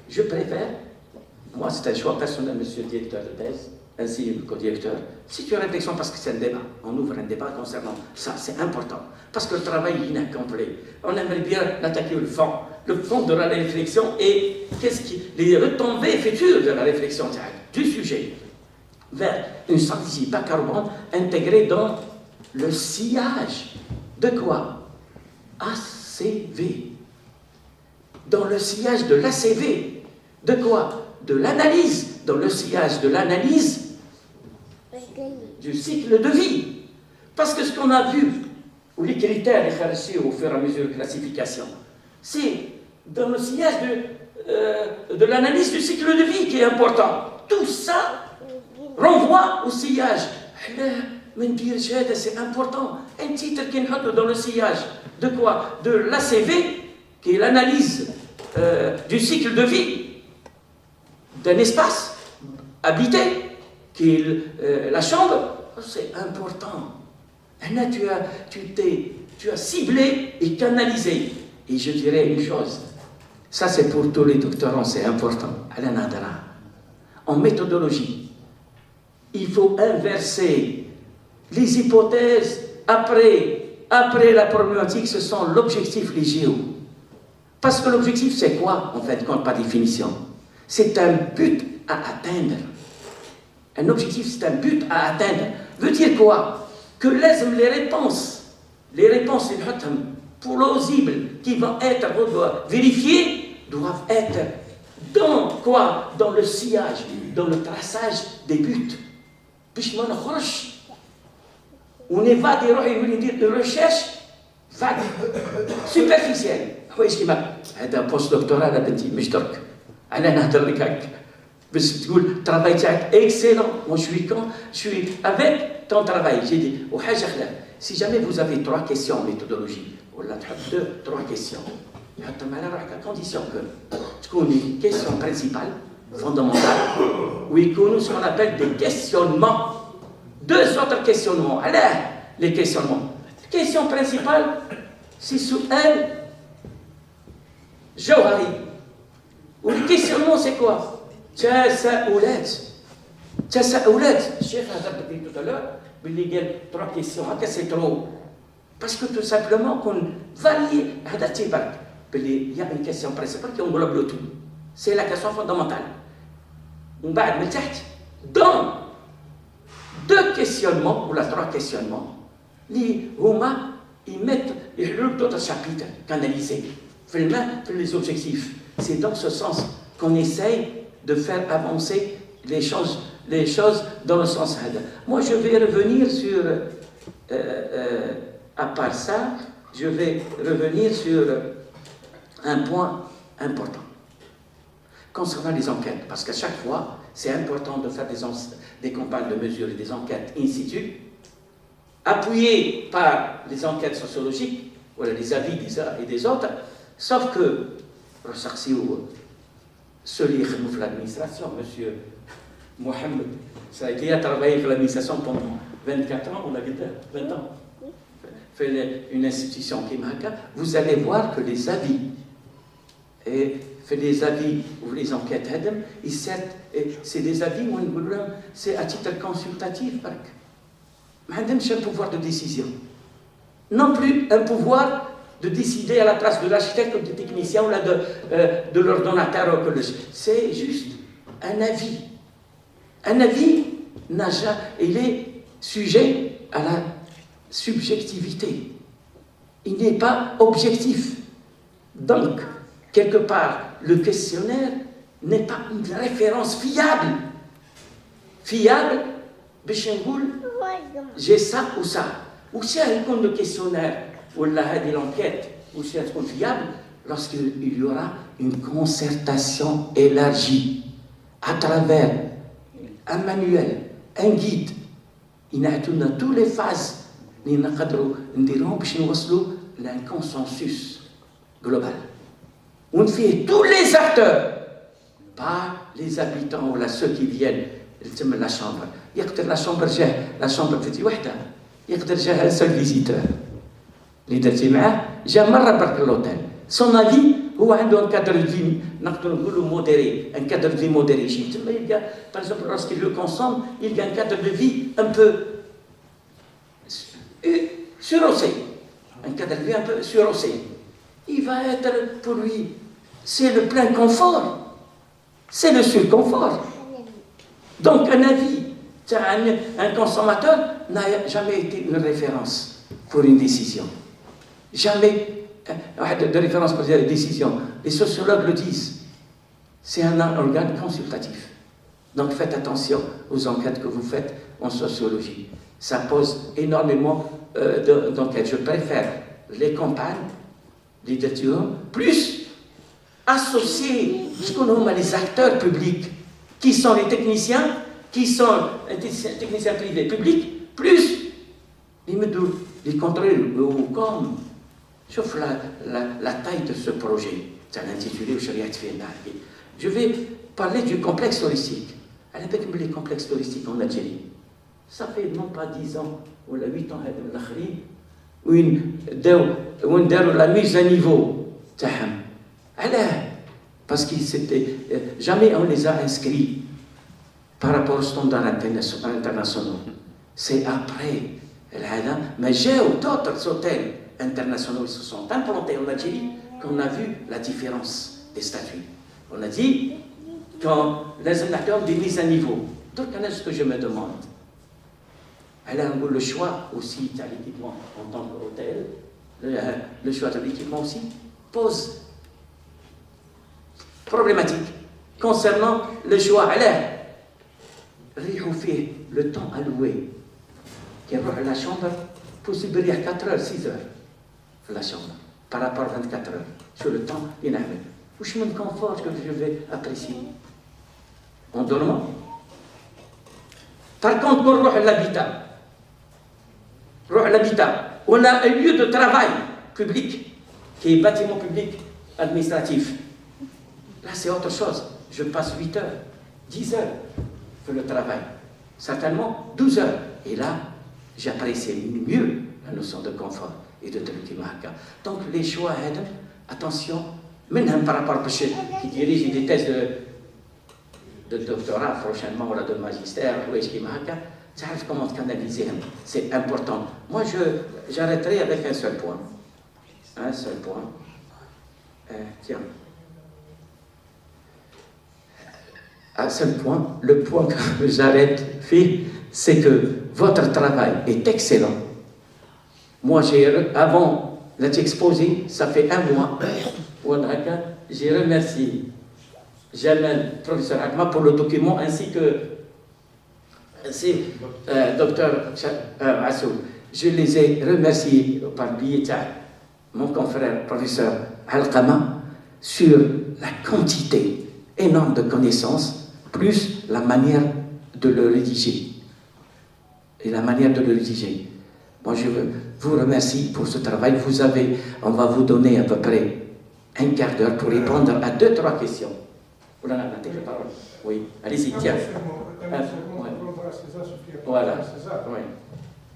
Je préfère, moi c'est un choix personnel, monsieur le directeur de thèse, ainsi le co-directeur. Si tu as réflexion, parce que c'est un débat, on ouvre un débat concernant ça, c'est important. Parce que le travail est incomplet. On aimerait bien attaquer le fond de la réflexion et les retombées futures de la réflexion du sujet vers une stratégie bas carbone intégrée dans le sillage de quoi? ACV. Dans le sillage de l'ACV. De quoi? De l'analyse. Dans le sillage de l'analyse du cycle de vie. Parce que ce qu'on a vu, ou les critères au fur et à mesure de classification, c'est dans le sillage de l'analyse du cycle de vie qui est important. Tout ça renvoie au sillage. C'est important. Un titre qui est dans le sillage de quoi? De l'ACV, qui est l'analyse du cycle de vie d'un espace habité, qui est la chambre. C'est important. Et là, tu as ciblé et canalisé. Et je dirais une chose, ça c'est pour tous les doctorants, c'est important. En méthodologie, il faut inverser les hypothèses après la problématique, ce sont l'objectif, les géos. Parce que l'objectif, c'est quoi, en fait, compte par définition? C'est un but à atteindre. Un objectif, c'est un but à atteindre. Veut dire quoi? que les réponses plausibles qui vont être vérifiées doivent être dans quoi? Dans le sillage, dans le traçage des buts. Puis ما نخرجش ونفادي روحي يولي ندير recherche vague, superficielle. حوايج كيما هذا بوست دكتوراه بنتي مش درك. انا نهضر لك هكا باش تقول الترافاي تاعك اكسيلون. Moi je suis avec ton travail. J'ai dit وحاجه خلاف. Si jamais vous avez 3 questions en méthodologie ولا تحط 2-3 questions حطهم على روحك à condition que تكون une question principale fondamentale ويكونوا ce qu'on appelle des questionnements. 2 autres questionnements. Alors, les questionnements. Question principale, c'est سؤال جوهري. Le questionnement, c'est quoi? تساؤلات. الشيخ هذا بدي tout à l'heure, باللي قال 3 questions, هكا c'est trop. Parce que tout simplement, qu'on varie, هذا تيبارك. باللي y a une question principale qui englobe le tout. C'est la question fondamentale. ومن بعد من تحت, dans 2 questionnements, ou 3 questionnements, ils mettent d'autres chapitres canalisés. Les objectifs. C'est dans ce sens qu'on essaye de faire avancer les choses dans le sens hada. Moi, je vais revenir sur, à part ça, je vais revenir sur un point important concernant les enquêtes, parce qu'à chaque fois, c'est important de faire des campagnes de mesure et des enquêtes in situ, appuyées par les enquêtes sociologiques, voilà, les avis des uns et des autres, sauf que, celui qui nous l'administration, M. Mohamed, ça a été à travailler avec l'administration pendant 24 ans, on a dit 20 ans, fait une institution qui marque, vous allez voir que les avis et fait des avis ou les enquêtes, c'est des avis, c'est à titre consultatif. Mais un pouvoir de décision. Non plus un pouvoir de décider à la place de l'architecte ou du technicien ou de l'ordonnateur. C'est juste un avis. Un avis, il est sujet à la subjectivité. Il n'est pas objectif. Donc, quelque part, le questionnaire n'est pas une référence fiable. Fiable, j'ai ça ou ça. Ou si le questionnaire ou l'enquête, ou si elle est fiable, lorsqu'il y aura une concertation élargie à travers un manuel, un guide, il y a toutes les phases, nous dirons un consensus global. On fait tous les acteurs, pas les habitants ou ceux qui viennent de la chambre. La chambre petite وحده يقدر جاها un seul visiteur. اللي درتي معاه جا مرة برك l'hôtel. Son avis هو عنده un cadre de vie نقدروا نقولوا modéré, un cadre de vie modéré. تما يلقى par exemple lorsqu'il le consomme, il y a un cadre de vie un peu surhaussé. Un cadre de vie un peu surhaussé. Il va être pour lui, c'est le plein confort, c'est le surconfort. Donc un avis, un consommateur n'a jamais été une référence pour une décision. Jamais de référence pour une décision. Les sociologues le disent. C'est un organe consultatif. Donc faites attention aux enquêtes que vous faites en sociologie. Ça pose énormément d'enquêtes. Je préfère les campagnes, l'écriture, plus associer les acteurs publics, qui sont les techniciens, qui sont les techniciens privés publics, plus les contrôles comme sauf la taille de ce projet. C'est intitulé je vais parler du complexe touristique. Avec les complexes touristiques en Algérie, ça fait non pas 10 ans ou 8 ans où la mise à niveau. Parce que jamais on les a inscrits par rapport aux standards internationaux. C'est après, mais j'ai d'autres hôtels internationaux qui se sont implantés en Algérie qu'on a vu la différence des statuts. On a dit quand les acteurs des mises à niveau. Donc, ce que je me demande, Le choix aussi de l'équipement en tant qu'hôtel, le choix de l'équipement aussi pose problématique concernant le choix à l'air. Fait le temps alloué qui va à la chambre, possible de 4 heures, 6 heures la chambre par rapport à 24 heures sur le temps inhabituel. Où je me confort que je vais apprécier en dormant. Par contre, on va à l'habitat. On a un lieu de travail public qui est bâtiment public administratif. Là, c'est autre chose. Je passe 8 heures, 10 heures pour le travail. Certainement 12 heures. Et là, j'apprécie mieux la notion de confort et de Marca. Donc, les choix aident. Attention, même par rapport à ceux qui dirigent des thèses de doctorat prochainement ou de magistère, tu sais comment canaliser. C'est important. Moi, j'arrêterai avec un seul point. Un seul point. Tiens. Un seul point. Le point que j'arrête, c'est que votre travail est excellent. Moi, avant d'être exposé, ça fait 1 mois, j'ai remercié Jamel, professeur Akma, pour le document, ainsi que docteur Assou. Je les ai remerciés par biais de mon confrère, professeur Al-Qama, sur la quantité énorme de connaissances, plus la manière de le rédiger. Et la manière de le rédiger. Moi, je vous remercie pour ce travail. On va vous donner à peu près 1 quart d'heure pour répondre à 2-3 questions. Vous en avez la parole. Oui, allez-y, tiens. Voilà. Oui.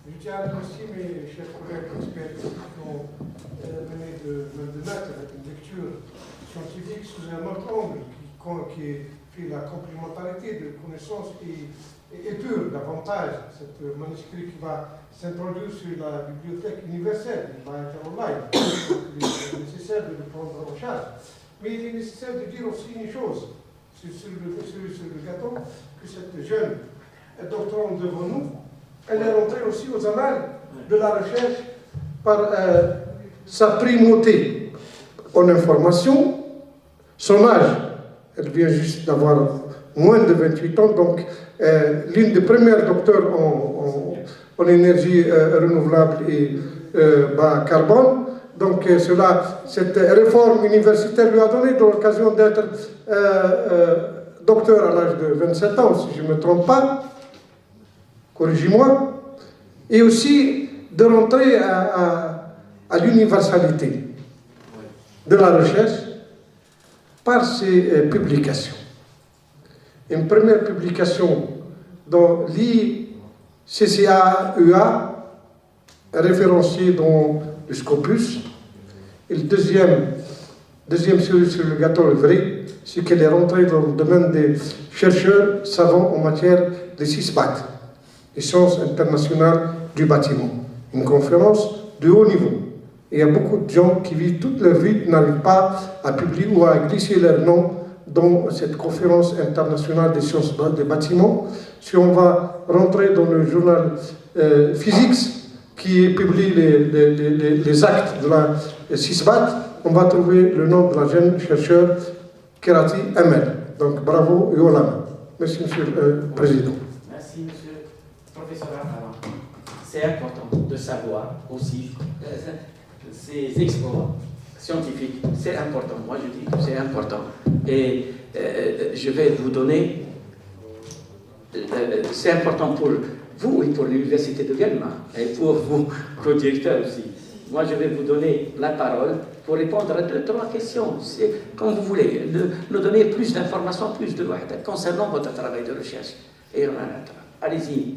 Je tiens à remercier mes chers collègues experts qui ont mené de mettre une lecture scientifique sous un autre angle, qui fait la complémentarité de connaissances et pure davantage. Cette manuscrit qui va s'introduire sur la bibliothèque universelle, il va être online. Donc, il est nécessaire de le prendre en charge. Mais il est nécessaire de dire aussi une chose sur le gâteau, que cette jeune doctorante devant nous, elle est rentrée aussi aux annales de la recherche par sa primauté en information, son âge. Elle vient juste d'avoir moins de 28 ans, donc l'une des premières docteurs en énergie renouvelable et bas carbone. Donc cette réforme universitaire lui a donné l'occasion d'être docteur à l'âge de 27 ans, si je ne me trompe pas, corrigez-moi, et aussi de rentrer à l'universalité de la recherche par ses publications. Une première publication dans l'ICCAEA, référenciée dans le Scopus, et le deuxième cerise sur le gâteau vrai, c'est qu'elle est rentrée dans le domaine des chercheurs savants en matière de SISBAT, les sciences internationales du bâtiment. Une conférence de haut niveau. Et il y a beaucoup de gens qui vivent toute leur vie, qui n'arrivent pas à publier ou à glisser leur nom dans cette conférence internationale des sciences des bâtiments. Si on va rentrer dans le journal Physics, qui publie les actes de la SISBAT, on va trouver le nom de la jeune chercheure Kerati Emel. Donc bravo et Olama. Merci, Monsieur le Président. Merci, Monsieur le Professeur Armand. C'est important de savoir aussi ces exploits scientifiques. C'est important. Moi, je dis que c'est important. Et je vais vous donner... c'est important pour vous et pour l'Université de Guelma, et pour vous, co-directeur aussi. Moi, je vais vous donner la parole pour répondre à 2-3 questions. C'est comme vous voulez, nous donner plus d'informations, plus de concernant votre travail de recherche. Et allez-y,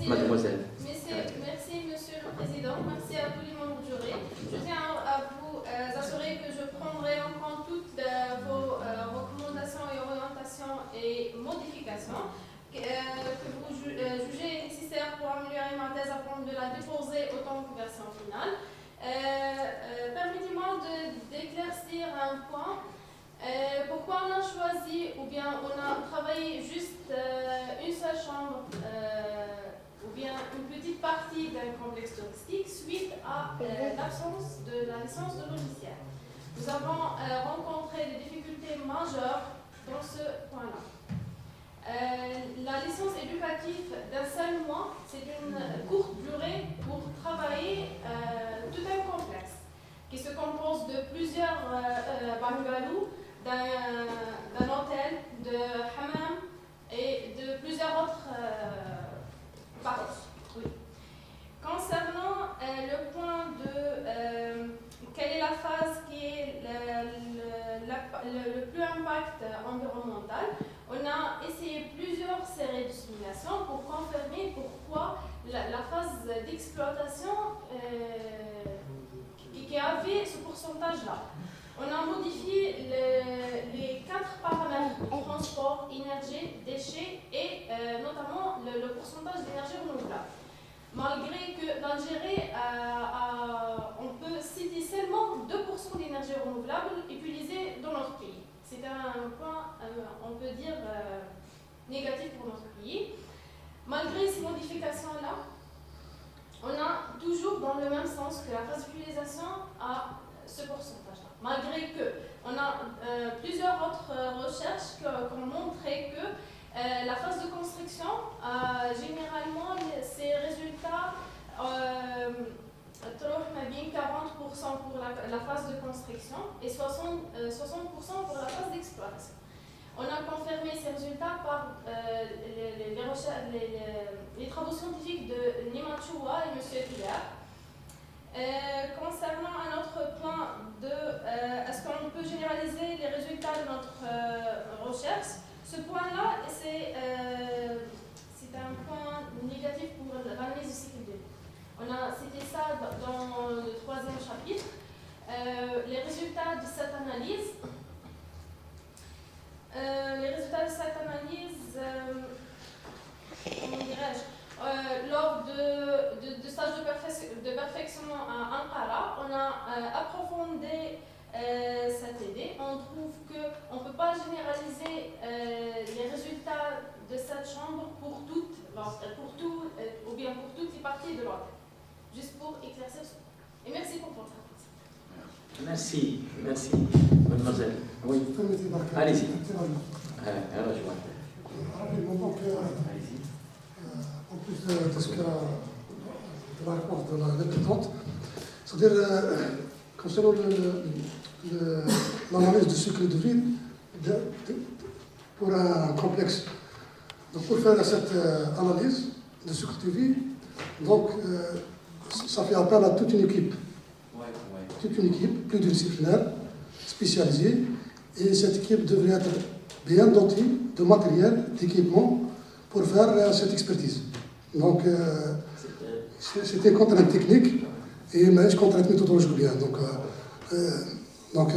mademoiselle. Merci, Monsieur le Président. Merci à tous les membres du jury. Je tiens à vous assurer que je prendrai en compte toutes vos recommandations et orientations et modifications que vous jugez nécessaires pour améliorer ma thèse afin de la déposer autant que version finale. Permettez-moi d'éclaircir un point. Pourquoi on a choisi, ou bien on a travaillé juste une seule chambre ou bien une petite partie d'un complexe touristique suite à l'absence de la licence de logiciel. Nous avons rencontré des difficultés majeures dans ce point-là. La licence éducative d'un seul mois, c'est une courte durée pour travailler tout un complexe qui se compose de plusieurs bungalows, d'un hôtel, de hammam et de plusieurs autres parties. Oui. Concernant le point de quelle est la phase qui est le plus impact environnemental, on a essayé plusieurs séries de simulations pour confirmer pourquoi la phase d'exploitation qui avait ce pourcentage-là. On a modifié les 4 paramètres: transport, énergie, déchets et notamment le pourcentage d'énergie renouvelable. Malgré que l'Algérie, on peut citer seulement 2% d'énergie renouvelable utilisée dans notre pays. C'est un point, on peut dire, négatif pour notre pays. Malgré ces modifications-là, on a toujours dans le même sens que la phase d'utilisation à ce pourcentage-là. Malgré que on a plusieurs autres recherches qui ont montré que la phase de construction, généralement, ces résultats trouvent bien 40% pour la phase de construction et 60% pour la phase d'exploitation. On a confirmé ces résultats par les travaux scientifiques de Nima Choua et M. Pilar. Concernant un autre point de est-ce qu'on peut généraliser les résultats de notre recherche, ce point-là, c'est un point négatif pour l'analyse du cycle de vie. On a cité ça dans le 3e chapitre. Les résultats de cette analyse, comment dirais-je, lors de stages de perfectionnement à Ankara, on a approfondi cette idée. On trouve qu'on ne peut pas généraliser les résultats de cette chambre pour toutes les parties de l'ordre. Juste pour éclaircir ce point. Et merci pour votre attention. Merci, mademoiselle. Oui. Allez-y. En plus de ce que de la réponse de la répétante, c'est-à-dire concernant l'analyse du cycle de vie pour un complexe. Donc pour faire cette analyse de cycle de vie, donc ça fait appel à toute une équipe. Toute une équipe pluridisciplinaire, spécialisée, et cette équipe devrait être bien dotée de matériel, d'équipement pour faire cette expertise. Donc c'était une contrainte technique et une contrainte méthodologique bien. Donc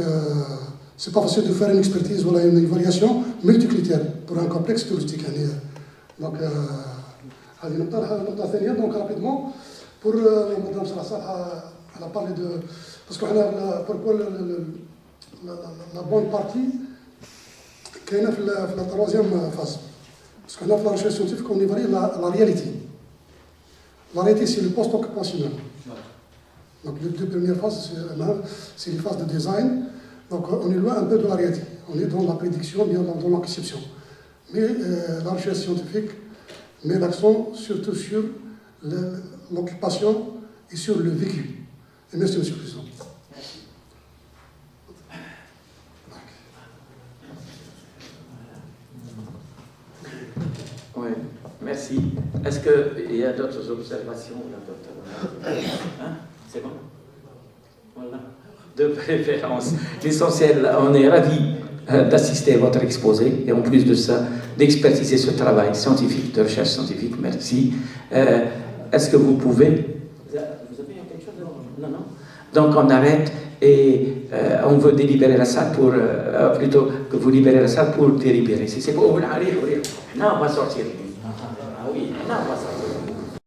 c'est pas facile de faire une expertise ou une évaluation multicritère pour un complexe touristique. Donc donc rapidement pour Mme Sarasah, elle a parlé de parce qu'on a pourquoi la bonne partie qui est dans la 3e phase. Parce qu'on a fait la recherche scientifique, on évalue la réalité. La réalité, c'est le post-occupationnel. Donc les 2 premières phases, c'est les phases de design. Donc on est loin un peu de la réalité. On est dans la prédiction, bien dans l'anticipation. Mais la recherche scientifique met l'accent surtout sur l'occupation et sur le vécu. Et merci, M. le Président. Oui, merci. Est-ce qu'il y a d'autres observations? C'est bon? Voilà. De préférence. L'essentiel, on est ravis d'assister à votre exposé et en plus de ça, d'expertiser ce travail scientifique, de recherche scientifique. Merci. Est-ce que vous pouvez... Vous avez quelque chose? Non. Donc on arrête et on veut délibérer la salle pour... plutôt que vous libérez la salle pour délibérer. Si c'est bon, on va sortir. Ah oui, on va sortir.